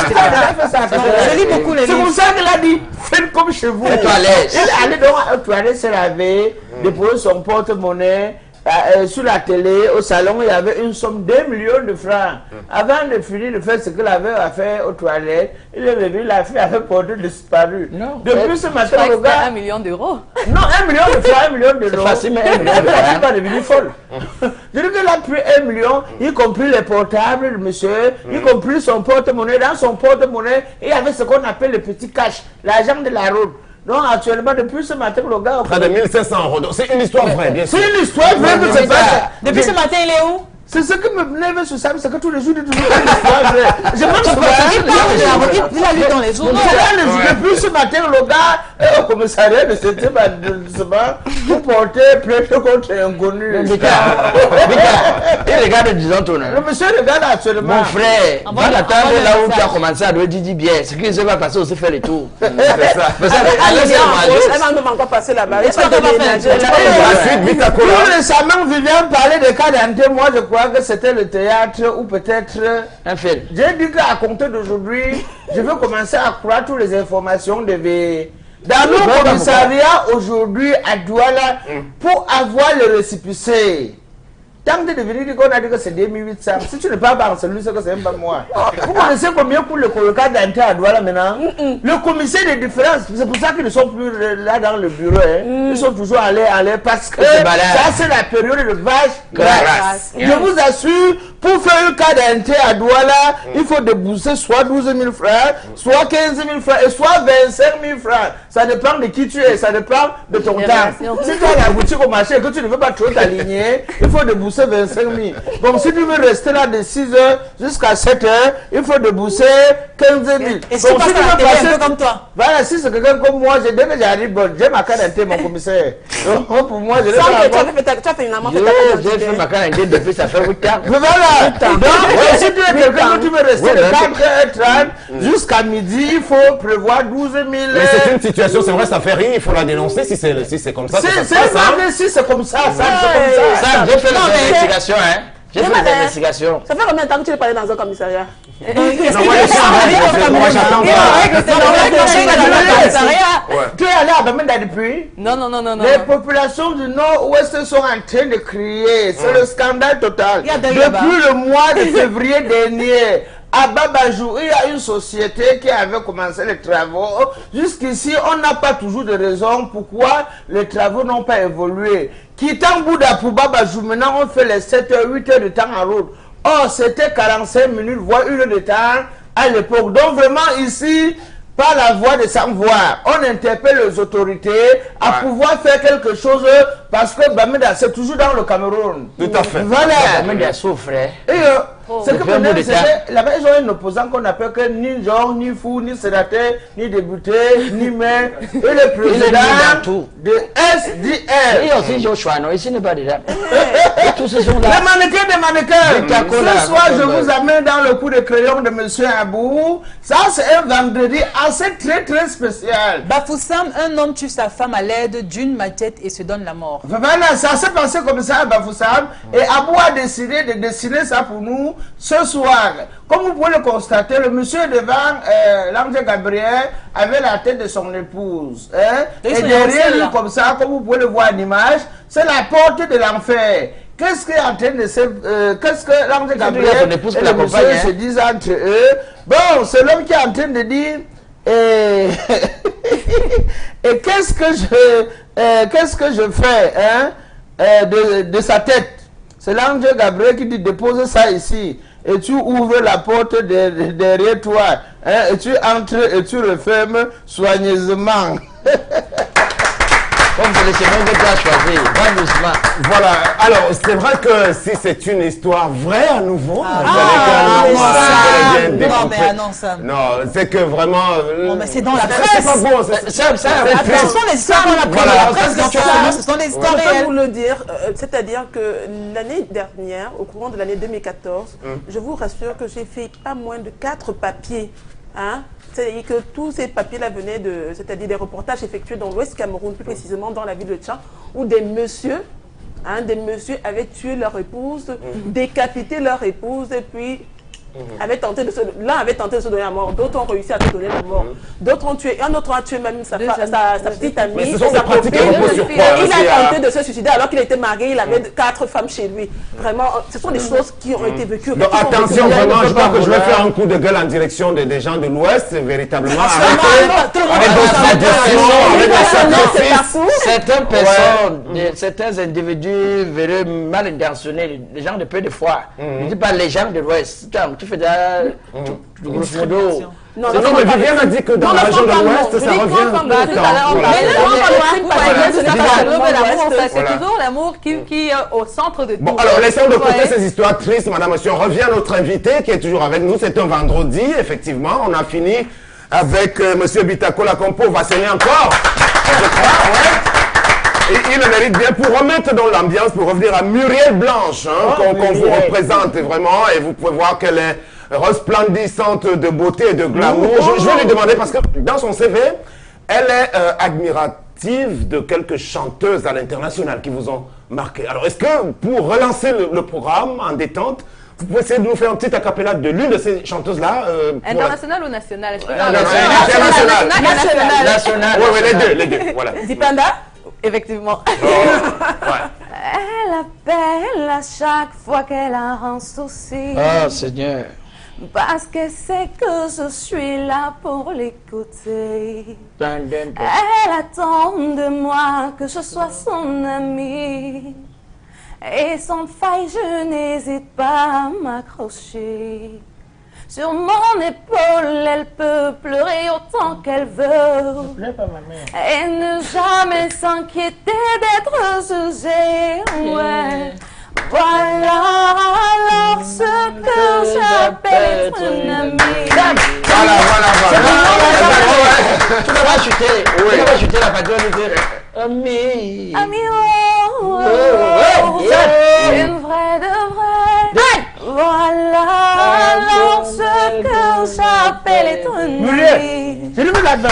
Je lis beaucoup les livres. C'est pour ça qu'il a dit faites comme chez vous. Il est allé dans la toilette se laver, déposer son porte-monnaie. Sur la télé, au salon, il y avait une somme de 2 millions de francs. Avant de finir de faire ce qu'il avait à faire aux toilettes, il est revenu, la fille avait porté disparu. Depuis ce matin, le gars... 1 million d'euros. Non, 1 million de francs, 1 million d'euros. C'est facile, mais 1 million de francs. Elle n'est pas francs. devenue folle. C'est-à-dire qu'il a pris 1 million, y compris les portables de monsieur, y compris son porte-monnaie. Dans son porte-monnaie, il y avait ce qu'on appelle le petit cash, l'argent de la route. Donc actuellement, depuis ce matin, le gars... Près de 1500 €. C'est une histoire vraie, bien sûr. C'est une histoire vraie que c'est pas... Depuis ce matin, il est où? C'est ce qui me lève sur ça, c'est que tous les jours, il dit toujours une histoire vraie. Je même Il a lu dans les journaux. Depuis ce matin, le gars est au commissariat de cet établissement pour porter plainte contre un inconnu. Il regarde, disons ton nom. Le monsieur regarde actuellement. Mon frère, va l'attendre là où tu as commencé à dire bien. Ce qui se va passer aussi faire le tour. C'est ça. Elle va même encore passer là-bas. Elle va déménager. Tout récemment, Viviane parlait de cas d'anté. Moi, je crois que c'était le théâtre ou peut-être un film. J'ai dit qu'à compter d'aujourd'hui, je veux commencer à croire toutes les informations de dans nos commissariats aujourd'hui à Douala pour avoir le récépissé. Tant que de venir qu'on a dit que c'est 2800, si tu ne parles pas en celui, c'est que c'est même pas moi. Vous connaissez combien coûte le colocat d'entrée à Douala maintenant? Le commissaire de différence, c'est pour ça qu'ils ne sont plus là dans le bureau. Ils sont toujours allés parce que ça c'est la période de vache grasse. Je vous assure, pour faire un cas d'entrée à Douala, il faut débourser soit 12 000 francs, soit 15 000 francs, et soit 25 000 francs. Ça dépend de qui tu es, ça dépend de ton temps. Si tu as la boutique au marché et que tu ne veux pas trop t'aligner, il faut débourser 25 000. Donc si tu veux rester là de 6 h jusqu'à 7 h, il faut débourser 15 000. Et si tu passes à la télé un peu comme toi? Voilà, si c'est quelqu'un comme moi, dès que j'arrive, j'ai ma carte d'identité, mon commissaire. Donc pour moi, je l'ai tu as fait une amende. J'ai fait ma carte d'identité depuis ça fait 8 ans. Voilà. Donc si tu es quelqu'un que tu veux rester de 4 h 30 jusqu'à midi, il faut prévoir 12 000. Mais c'est une situation, c'est vrai, ça fait rire, il faut la dénoncer si c'est comme ça. C'est vrai, si c'est comme ça, ça c'est comme ça. J'ai fait les investigations, hein. J'ai fait les investigations. Ça fait combien de temps que tu es parlé dans un commissariat? Tu es allé à Bamenda depuis? Non. Les populations du nord-ouest sont en train de crier. C'est le scandale total. Depuis le mois de février dernier, à Babajou, il y a une société qui avait commencé les travaux. Jusqu'ici, on n'a pas toujours de raison pourquoi les travaux n'ont pas évolué. Quittant Bouddha pour Babajou, maintenant on fait les 7 h, 8 h de temps en route. Or, c'était 45 minutes, voire 1 heure de temps à l'époque. Donc vraiment ici, par la voie de sans voir, on interpelle les autorités à pouvoir faire quelque chose parce que Bamenda, c'est toujours dans le Cameroun. Tout à fait. Voilà. Bamenda souffre. Et c'est que maintenant, là-bas, ils ont un opposant qu'on appelle que ni genre, ni fou, ni sénateur, ni député, ni maire. Et le président de SDR. Et aussi Joshua, non, ici n'est pas déjà. Tous ces sont là. Les mannequins. Ce soir, je vous amène dans le coup de crayon de M. Abou. Ça, c'est un vendredi assez très spécial. Bafoussam, un homme tue sa femme à l'aide d'une machette et se donne la mort. Voilà, ça s'est passé comme ça à Bafoussam. Et Abou a décidé de dessiner ça pour nous ce soir. Comme vous pouvez le constater, le monsieur devant l'ange Gabriel avait la tête de son épouse. Et derrière lui, comme ça, comme vous pouvez le voir en image, c'est la porte de l'enfer. Qu'est-ce qui est en train de se... qu'est-ce que l'ange Gabriel et le monsieur se disent entre eux? Bon, c'est l'homme qui est en train de dire... et qu'est-ce que je fais de sa tête? C'est l'ange Gabriel qui dit dépose ça ici. et tu ouvres la porte derrière toi, hein, et tu entres et tu refermes soigneusement. Comme c'est le chemin que tu as choisi, pas doucement. Voilà, alors c'est vrai que si c'est une histoire vraie à nouveau, non, mais annonce. Non, c'est que vraiment. Non, mais c'est dans la C'est presse. pas bon, Attention, les histoires dans la presse. Voilà. La presse, donc, ce sont des histoires Je peux réelles. vous le dire, c'est-à-dire que l'année dernière, au courant de l'année 2014, je vous rassure que j'ai fait pas moins de 4 papiers. Hein? C'est-à-dire que tous ces papiers-là venaient de, c'est-à-dire des reportages effectués dans l'Ouest Cameroun, plus précisément dans la ville de Tchang, où des messieurs avaient tué leur épouse, décapité leur épouse, et puis l'un avait tenté de se donner la mort, d'autres ont réussi à se donner la mort, d'autres ont tué, un autre a tué même sa petite amie. Mais ce sont des pratiques qui reposent sur quoi? Il a tenté de se suicider alors qu'il était marié, il avait 4 femmes chez lui. Vraiment, ce sont des choses qui ont été vécues. Donc attention, vraiment, je crois que je vais faire un coup de gueule en direction des gens de l'Ouest, véritablement. Certaines personnes, certains individus verraient mal intentionnés, les gens de peu de foi. Je ne dis pas les gens de l'Ouest. Tu fais grosso modo. Non, mais Viviane a dit que dans la région de l'Ouest, ça revient. C'est toujours l'amour qui est au centre de tout. Bon, alors laissons de côté ces histoires tristes, madame, monsieur. On revient à notre invité qui est toujours avec nous. C'est un vendredi, effectivement. On a fini avec monsieur Bitako Lacompo. On va saigner encore. Je crois, ouais. Et il le mérite bien pour remettre dans l'ambiance, pour revenir à Muriel Blanche, hein, qu'on vous représente vraiment. Et vous pouvez voir qu'elle est resplendissante de beauté et de glamour. Je vais lui demander, parce que dans son CV, elle est admirative de quelques chanteuses à l'international qui vous ont marqué. Alors, est-ce que pour relancer le programme en détente, vous pouvez essayer de nous faire un petit acapella de l'une de ces chanteuses-là International ou national? National. Oui, les deux, voilà. Dipanda? Effectivement. Elle appelle à chaque fois qu'elle a un souci. Oh Seigneur. Parce que c'est que je suis là pour l'écouter. Elle attend de moi que je sois son amie. Et sans faille, je n'hésite pas à m'accrocher. Sur mon épaule, elle peut pleurer autant qu'elle veut. Et ne jamais s'inquiéter d'être jugée. Ouais. Voilà alors ce que j'appelle être une amie. Voilà. Tu vas chuter. Tu vas chuter la patronne. Ami. Ami, une vraie de vraie. Voilà alors ce que j'appelle être une amie. C'est lui là-dedans.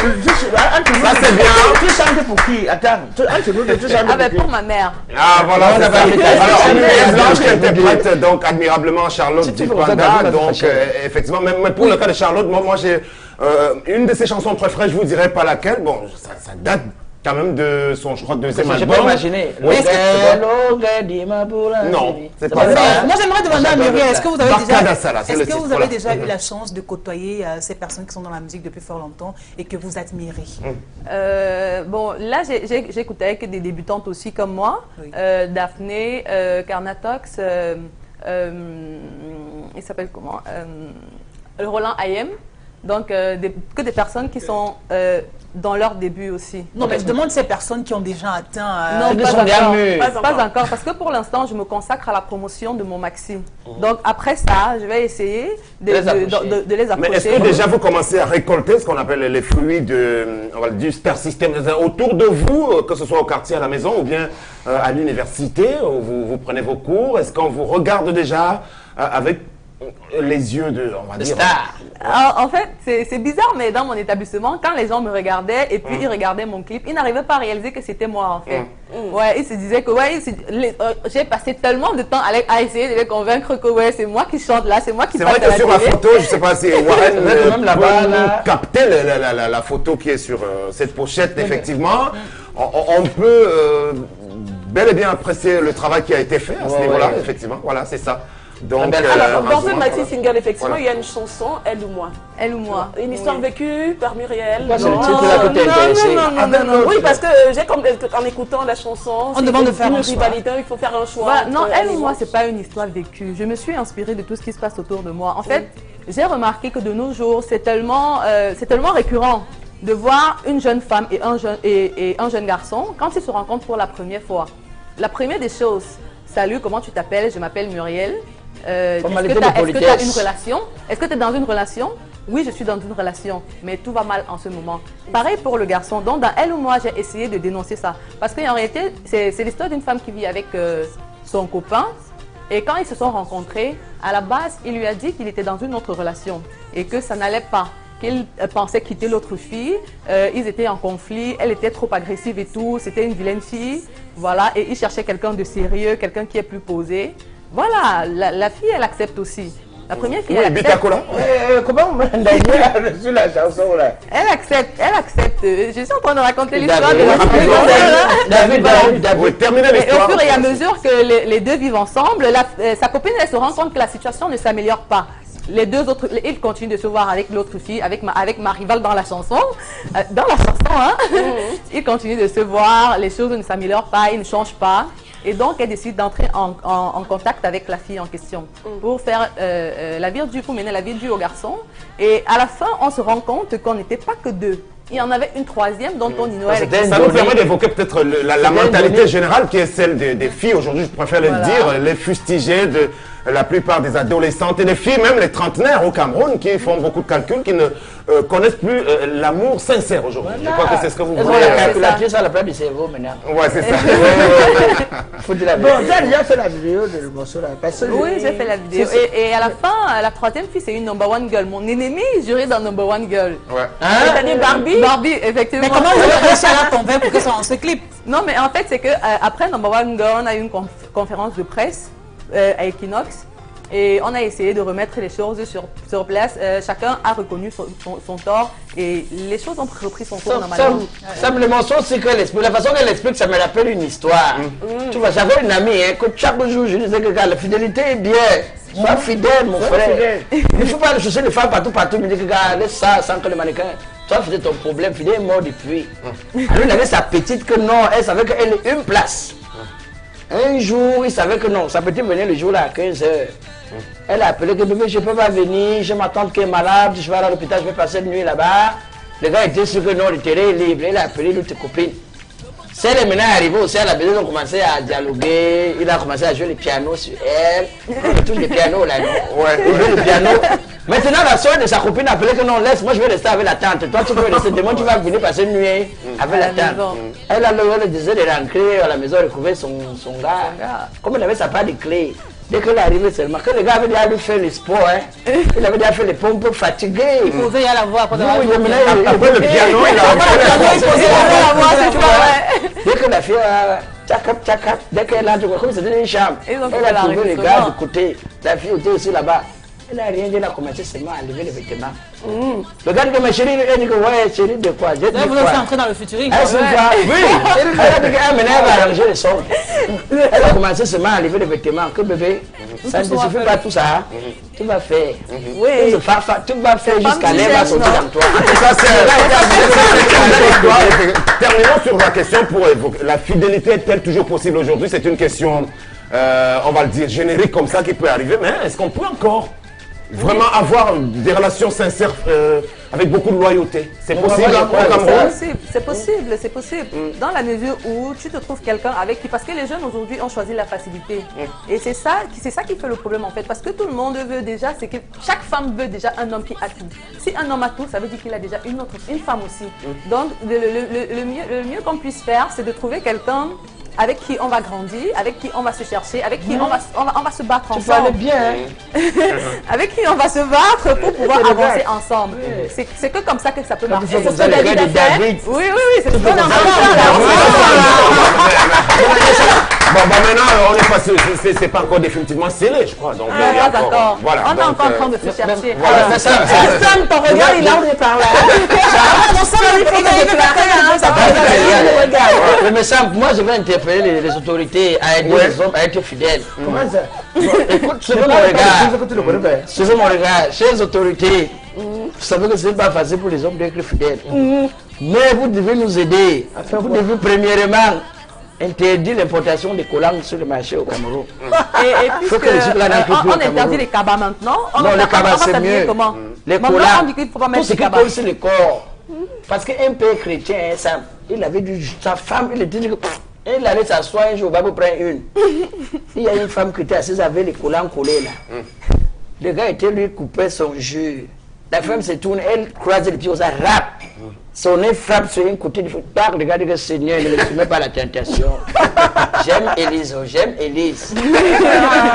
Ça c'est bien. Tu chantes pour qui? Attends, tu chantes Pour ma mère. Ah voilà, c'est ça. Alors, Muriel Blanche qui interprète donc admirablement Charlotte Dipanda. Donc effectivement, même pour le cas de Charlotte, moi j'ai une de ses chansons préférées, je vous dirai pas laquelle. Bon, ça date quand même de son, je crois, deuxième album. Je peux imaginer. Oui. Non, c'est pas ça. Moi, j'aimerais demander à Muriel, est-ce que vous avez déjà eu la chance de côtoyer ces personnes qui sont dans la musique depuis fort longtemps et que vous admirez? Bon, là, j'écoutais avec des débutantes aussi comme moi, Daphné, Carnatox, il s'appelle comment, Roland Ayem. Donc, que des personnes qui sont dans leur début aussi. Non, mais je demande ces personnes qui ont déjà atteint... Non, pas encore, parce que pour l'instant, je me consacre à la promotion de mon maxi. Donc, après ça, je vais essayer de les approcher. Mais est-ce que déjà vous commencez à récolter ce qu'on appelle les fruits du star system autour de vous, que ce soit au quartier, à la maison, ou bien à l'université, où vous prenez vos cours? Est-ce qu'on vous regarde déjà avec les yeux de, on va dire... En fait, c'est bizarre, mais dans mon établissement, quand les gens me regardaient et puis ils regardaient mon clip, ils n'arrivaient pas à réaliser que c'était moi, en fait. Ouais, ils se disaient que j'ai passé tellement de temps à essayer de les convaincre que c'est moi qui chante là, c'est moi qui passe à la télé. C'est vrai que sur la photo, je sais pas si Warren même là-bas capter la photo qui est sur cette pochette, effectivement. On peut bel et bien apprécier le travail qui a été fait à ce niveau-là, effectivement. Voilà, c'est ça. Donc, Alors, dans ce maxi single, effectivement, il y a une chanson, Elle ou moi. Elle ou moi. Une histoire vécue par Muriel. Pourquoi c'est le titre-là que t'es intéressé? Non. Oui, parce que j'ai comme en écoutant la chanson, On demande de faire une un choix. rivalité, il faut faire un choix. Voilà, non, entre Elle et ou moi, c'est pas une histoire vécue. Je me suis inspirée de tout ce qui se passe autour de moi. En fait, j'ai remarqué que de nos jours, c'est tellement récurrent de voir une jeune femme et un jeune garçon quand ils se rencontrent pour la première fois. La première des choses, salut, comment tu t'appelles? Je m'appelle Muriel. Est-ce Formalité que de tu as politesse. une relation? Est-ce que tu es dans une relation? Oui, je suis dans une relation, mais tout va mal en ce moment. Pareil pour le garçon. Donc, dans Elle ou moi, j'ai essayé de dénoncer ça. Parce qu'en réalité, c'est l'histoire d'une femme qui vit avec son copain. Et quand ils se sont rencontrés, à la base, il lui a dit qu'il était dans une autre relation et que ça n'allait pas. Qu'il pensait quitter l'autre fille. Ils étaient en conflit, elle était trop agressive et tout. C'était une vilaine fille. Voilà, et il cherchait quelqu'un de sérieux, quelqu'un qui est plus posé. Voilà, la fille, elle accepte aussi. La première fille, Oui, elle accepte. Bitakola. Comment on a reçu la chanson là? Elle accepte, elle accepte. Je suis en train de raconter l'histoire de David. Oui, terminez Et au l'histoire. fur et à mesure que les deux vivent ensemble, sa copine, elle se rend compte que la situation ne s'améliore pas. Les deux autres, ils continuent de se voir avec l'autre fille, avec ma rivale dans la chanson. Hein. Ils continuent de se voir, les choses ne s'améliorent pas, ils ne changent pas. Et donc, elle décide d'entrer en contact avec la fille en question pour faire pour mener la vie dure au garçon. Et à la fin, on se rend compte qu'on n'était pas que deux. Il y en avait une troisième dont on ignorait Ça nous permet d'évoquer peut-être la mentalité générale qui est celle des filles aujourd'hui, je préfère le dire, les fustigées de la plupart des adolescentes et des filles, même les trentenaires au Cameroun, qui font beaucoup de calculs, qui ne connaissent plus l'amour sincère aujourd'hui. Je crois que c'est ce que vous Est-ce voulez. qu'on a calculatrice à la place du cerveau maintenant? Ouais, c'est ça. Faut dire la Bon, vérité. tu as déjà fait la vidéo de le morceau là. Parce que Oui, j'ai fait la vidéo. Et à la fin, la troisième fille, c'est une number one girl. Mon ennemi juré dans number one girl. Ouais. C'est-à-dire Barbie. Barbie, effectivement. Mais comment vous avez réussi à la convaincre pour que ça en ce clip? Non, mais en fait, c'est que après Number One Girl, on a eu une conférence de presse à Equinox et on a essayé de remettre les choses sur place. Chacun a reconnu son tort et les choses ont repris son cours normalement. Ça me le morceau, c'est qu'elle explique. La façon qu'elle explique, ça me rappelle une histoire. Tu vois, j'avais une amie, hein, que chaque jour, je disais que la fidélité est bien. Sois fidèle, mon frère. Il ne faut pas aller chercher les femmes partout. Il me dit que laisse ça sans que le mannequin. Toi, fidèle, ton problème, fidèle est mort depuis. Alors, il avait sa petite que non, elle savait qu'elle est une place. Un jour, il savait que non, sa petite venait le jour là à 15h. Elle a appelé que bébé, je ne peux pas venir, j'ai ma tante qui est malade, je vais aller à l'hôpital, je vais passer une nuit là-bas. Le gars était sûr que non, le terrain est libre. Il a appelé l'autre copine. C'est les maintenant arrivés aussi à la maison, ils ont commencé à dialoguer. Il a commencé à jouer le piano sur elle. On touche le piano là, non? Ouais, il joue le piano. Maintenant, la soeur de sa copine a appelé que non, laisse, moi je vais rester avec la tante. Toi, tu peux rester. Demain, tu vas venir passer une nuit avec la tante. Elle a le disait de rentrer à la maison, retrouver son gars. Comme elle avait sa part de clé. Dès qu'elle est arrivée seulement, que le gars avait déjà fait le sport, hein. Il avait déjà fait les pompes fatigué. Il posait à la voix après Après le piano, il a dès que la fille a tchakap, dès qu'elle entre, comme c'était une chambre, elle a trouvé le gars du côté, la fille était aussi là-bas. Elle n'a rien dit, elle a commencé seulement à lever les vêtements. Le gars dit que ma chérie, elle dit que ouais, chérie de quoi? J'ai dit Vous êtes entré dans le futurisme. elle se voit, oui, elle a dit qu'elle va arranger les sons. Elle a commencé seulement à lever les vêtements. Que bébé, ça ne te suffit pas tout ça. Tu vas faire. Oui. Tu vas faire jusqu'à l'air va sortir dans toi. Terminons sur la question pour évoquer. La fidélité est-elle toujours possible aujourd'hui? C'est une question, on va le dire, générique comme ça qui peut arriver, mais est-ce qu'on peut encore vraiment avoir des relations sincères avec beaucoup de loyauté? C'est possible au Cameroun? C'est possible. Dans la mesure où tu te trouves quelqu'un avec qui, parce que les jeunes aujourd'hui ont choisi la facilité. Et c'est ça qui fait le problème en fait, parce que tout le monde veut déjà, c'est que chaque femme veut déjà un homme qui a tout. Si un homme a tout, ça veut dire qu'il a déjà une femme aussi. Donc le mieux qu'on puisse faire, c'est de trouver quelqu'un avec qui on va grandir, avec qui on va se chercher, avec qui on va se battre ensemble. Tu parles bien, hein? Avec qui on va se battre pour pouvoir avancer ensemble. C'est que comme ça que ça peut marcher. C'est ce que David a fait. Oui, c'est ce qu'on a fait. Bon, maintenant, on est passé, c'est pas encore définitivement scellé, je crois. Donc, il y a encore, d'accord. voilà, On est donc, encore en train de se chercher. voilà, Alors, ça, Sam, ton regard, il a envie de parler. Mais ça, moi, je vais interpeller les autorités à aider les hommes à être fidèles. Comment ça? Écoute, suivez mon regard. Suivez mon regard. Chers autorités, vous savez que ce n'est pas facile pour les hommes d'être fidèles. Mais vous devez nous aider. Vous devez premièrement interdire l'importation des collants sur le marché au Cameroun. Et puisque on interdit les cabas maintenant, non, les cabas c'est mieux. Comment? Les Maintenant, collants, on dit qu'il ne faut pas tout mettre ce les qui cabas. colle sur le corps. Parce qu'un père chrétien, ça, il avait dit, sa femme, il était dit que il allait s'asseoir un jour, pour prendre une. Il y a une femme qui était assise avec les collants collés là. Le gars était lui coupé son jus. La femme se tourne, elle croise les pieds, ça rap. Son nez frappe sur un côté du phare. Regardez que Seigneur, il ne me soumet pas à la tentation. J'aime Élise, j'aime Élise.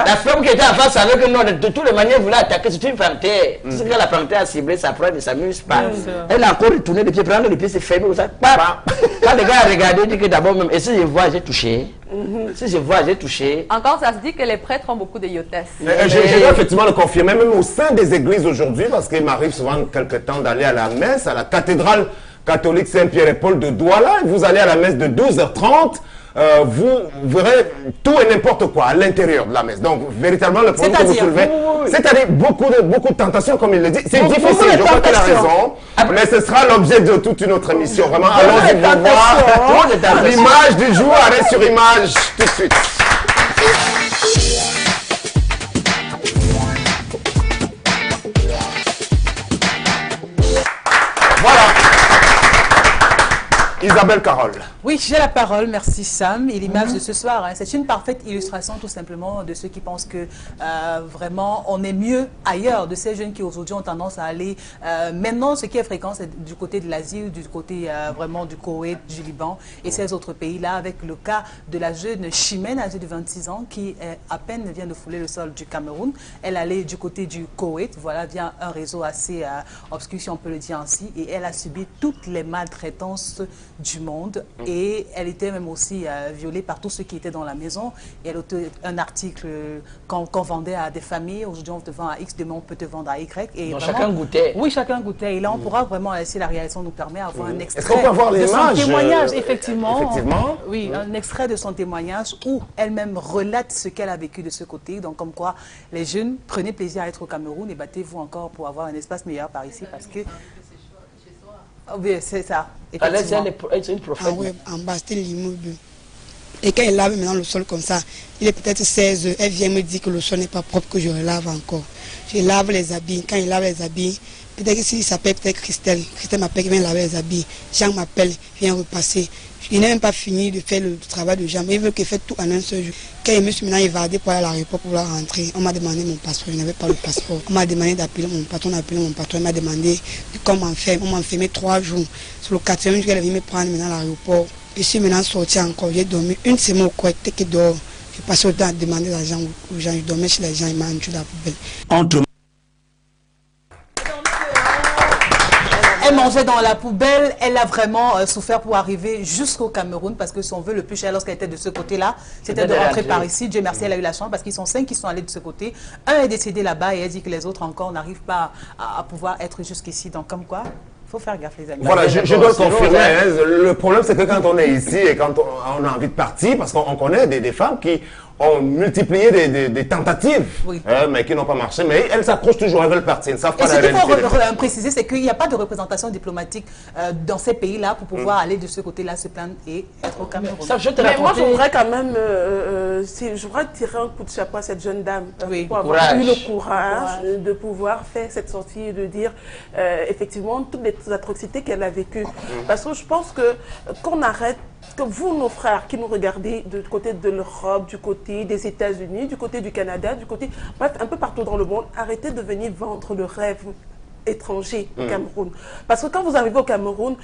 La femme qui était en face savait que non, de toutes les manières, voulait attaquer. C'est une panthère. Tout ce que la panthère a ciblé, ça prend, ne s'amuse pas. Elle a encore retourné les pieds, prendre les pieds, c'est fermé. Ça, quand le gars a regardé, il dit que d'abord même, et si je vois, j'ai touché. Si je vois, j'ai touché. Encore, ça se dit que les prêtres ont beaucoup de iotesse. Je dois effectivement le confirmer, même au sein des églises aujourd'hui, parce qu'il m'arrive souvent quelque temps d'aller à la messe, à la cathédrale catholique Saint-Pierre et Paul de Douala. Vous allez à la messe de 12h30, vous verrez tout et n'importe quoi à l'intérieur de la messe. Donc, véritablement, le problème que vous soulevez, c'est-à-dire beaucoup de tentations, comme il le dit. C'est difficile, je crois qu'il a raison, mais ce sera l'objet de toute une autre émission. Vraiment, allons-y pour voir l'image du jour. Arrêt sur image, tout de suite. Voilà. Isabelle Carole. Oui, j'ai la parole, merci Sam. Et l'image de ce soir, hein, c'est une parfaite illustration tout simplement de ceux qui pensent que vraiment on est mieux ailleurs, de ces jeunes qui aujourd'hui ont tendance à aller, maintenant ce qui est fréquent c'est du côté de l'Asie, du côté vraiment du Koweït, du Liban et ces autres pays-là, avec le cas de la jeune Chimène âgée de 26 ans qui à peine vient de fouler le sol du Cameroun. Elle allait du côté du Koweït, voilà, via un réseau assez obscur si on peut le dire ainsi, et elle a subi toutes les maltraitances du monde et elle était même aussi violée par tous ceux qui étaient dans la maison. Et elle était un article qu'on vendait à des familles. Aujourd'hui, on te vend à X, demain on peut te vendre à Y. Et donc vraiment, chacun goûtait. Oui, chacun goûtait. Et là, on pourra vraiment, si la réalisation nous permet, avoir un extrait. Est-ce qu'on peut avoir de son l'image témoignage, effectivement. Effectivement. Oui, un extrait de son témoignage où elle-même relate ce qu'elle a vécu de ce côté. Donc, comme quoi, les jeunes, prenez plaisir à être au Cameroun et battez-vous encore pour avoir un espace meilleur par ici parce que... Oh, oui, c'est ça. Elle est une prophète. Ah ouais, en bas, c'était l'immeuble. Et quand elle lave maintenant le sol comme ça, il est peut-être 16 heures, elle vient me dire que le sol n'est pas propre, que je lave encore. Je lave les habits. Quand il lave les habits, peut-être qu'il s'appelle peut-être Christelle. Christelle m'appelle, vient laver les habits. Jean m'appelle, vient repasser. Il n'a même pas fini de faire le travail de Jean, mais il veut qu'il fasse tout en un seul jour. Quand je me suis maintenant évadé pour aller à l'aéroport pour vouloir rentrer, on m'a demandé mon passeport, je n'avais pas le passeport. On m'a demandé d'appeler mon patron, il m'a demandé comment faire. On m'a enfermé 3 jours. Sur le 4e jour, elle est venue me prendre maintenant à l'aéroport. Je suis maintenant sorti encore, j'ai dormi une semaine au Koweït, que dehors. J'ai passé le temps à demander l'argent aux gens, je dormais chez les gens, ils m'ont enlevé la poubelle. Elle mangeait dans la poubelle, elle a vraiment souffert pour arriver jusqu'au Cameroun parce que son vœu le plus cher lorsqu'elle était de ce côté-là, c'était de rentrer par ici. Dieu merci, elle a eu la chance parce qu'ils sont 5 qui sont allés de ce côté. Un est décédé là-bas et elle dit que les autres encore n'arrent pas à pouvoir être jusqu'ici. Donc comme quoi, il faut faire gaffe les amis. Voilà, je dois le confirmer. Hein, le problème c'est que quand on est ici et quand on a envie de partir, parce qu'on connaît des femmes qui ont multiplié des tentatives, oui. Mais qui n'ont pas marché, mais elles s'accrochent toujours, elles veulent partir, elles ne savent pas et la réalité. Ce qu'il réalité. faut préciser, c'est qu'il n'y a pas de représentation diplomatique dans ces pays-là pour pouvoir aller de ce côté-là, se plaindre et être au Cameroun. Ça, mais moi, je voudrais quand même je voudrais tirer un coup de chapeau à cette jeune dame pour avoir eu le courage de pouvoir faire cette sortie et de dire effectivement toutes les atrocités qu'elle a vécues. Parce que je pense que qu'on arrête, que vous, nos frères qui nous regardez du côté de l'Europe, du côté des États-Unis, du côté du Canada, du côté, bref, un peu partout dans le monde, arrêtez de venir vendre le rêve étrangers au Cameroun. Parce que quand vous arrivez au Cameroun,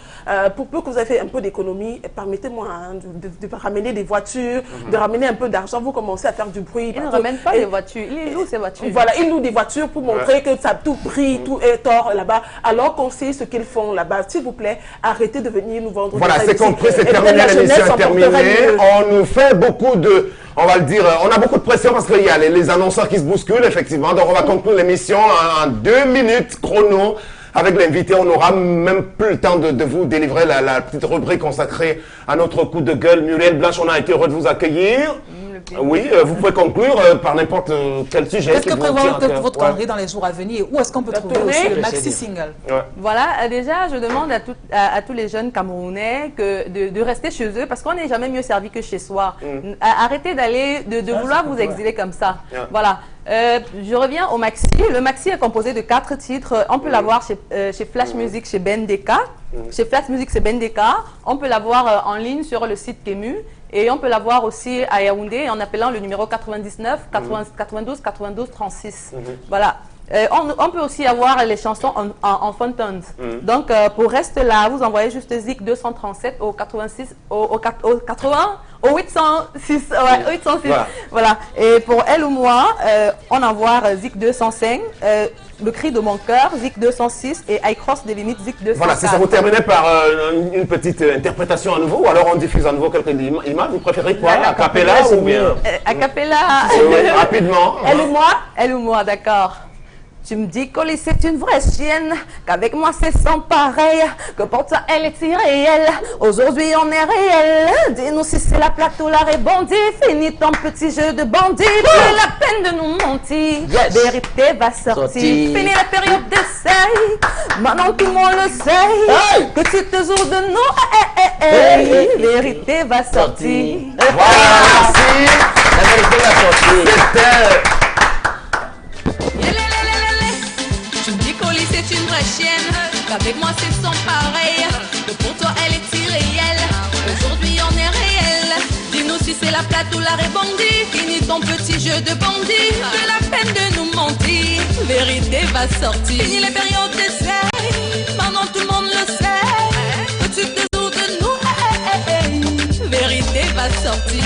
pour peu que vous avez fait un peu d'économie, permettez-moi hein, de ramener des voitures, de ramener un peu d'argent, vous commencez à faire du bruit. Ils ne ramènent pas des voitures, ils louent ces voitures. Voilà, ils louent des voitures pour montrer que ça a tout pris, tout est tort là-bas, alors qu'on sait ce qu'ils font là-bas. S'il vous plaît, arrêtez de venir nous vendre. Voilà, c'est compris, c'est terminé, l'émission est terminée. On nous fait beaucoup de... On va le dire, on a beaucoup de pression parce qu'il y a les annonceurs qui se bousculent, effectivement. Donc, on va conclure l'émission en 2 minutes chrono. Avec l'invité, on n'aura même plus le temps de vous délivrer la petite rubrique consacrée à notre coup de gueule. Muriel Blanche, on a été heureux de vous accueillir. Oui, vous pouvez conclure par n'importe quel sujet. Est-ce que prévoit votre calendrier dans les jours à venir? Où est-ce qu'on peut trouver aussi le maxi single? Voilà, déjà, je demande à tous les jeunes Camerounais de rester chez eux parce qu'on n'est jamais mieux servi que chez soi. Arrêtez de vouloir vous exiler comme ça. Voilà. Je reviens au maxi. Le maxi est composé de 4 titres. On peut l'avoir chez Flash Music, chez Bendeka. Chez Flash Music, c'est Bendeka. On peut l'avoir en ligne sur le site Kemu. Et on peut l'avoir aussi à Yaoundé en appelant le numéro 99 92 92 36. Voilà. On peut aussi avoir les chansons en Fontons. Donc, pour rester là, vous envoyez juste Zik 237 au 86, au 80, au 806. Ouais, 806. Voilà. Et pour elle ou moi, on envoie Zik 205. Le cri de mon cœur, Zik 206 et I Cross des limites, Zik 204. Voilà, si ça vous terminez par une petite interprétation à nouveau, ou alors on diffuse à nouveau quelques images, vous préférez quoi? A cappella ou bien? A cappella. Rapidement. Elle ou moi, d'accord. Tu me dis qu'Oli c'est une vraie chienne, qu'avec moi c'est sans pareil, que pour toi elle est irréelle, aujourd'hui on est réel. Dis-nous si c'est la plaque ou la rébondie, finis ton petit jeu de bandit, plus la peine de nous mentir, vérité va sortir. Fini la période d'essai, maintenant tout le monde le sait, que tu te joues de nous, vérité va sortir. Voilà, merci, la vérité va sortir. Tu me dis qu'Oli c'est une vraie chienne, qu'avec moi c'est sans pareil, que pour toi elle est irréelle, aujourd'hui on est réel. Dis-nous si c'est la plate ou la rébondie, finis ton petit jeu de bandit, c'est la peine de nous mentir, vérité va sortir. Fini les périodes d'essai, maintenant tout le monde le sait, que tu te joues de nous, vérité va sortir.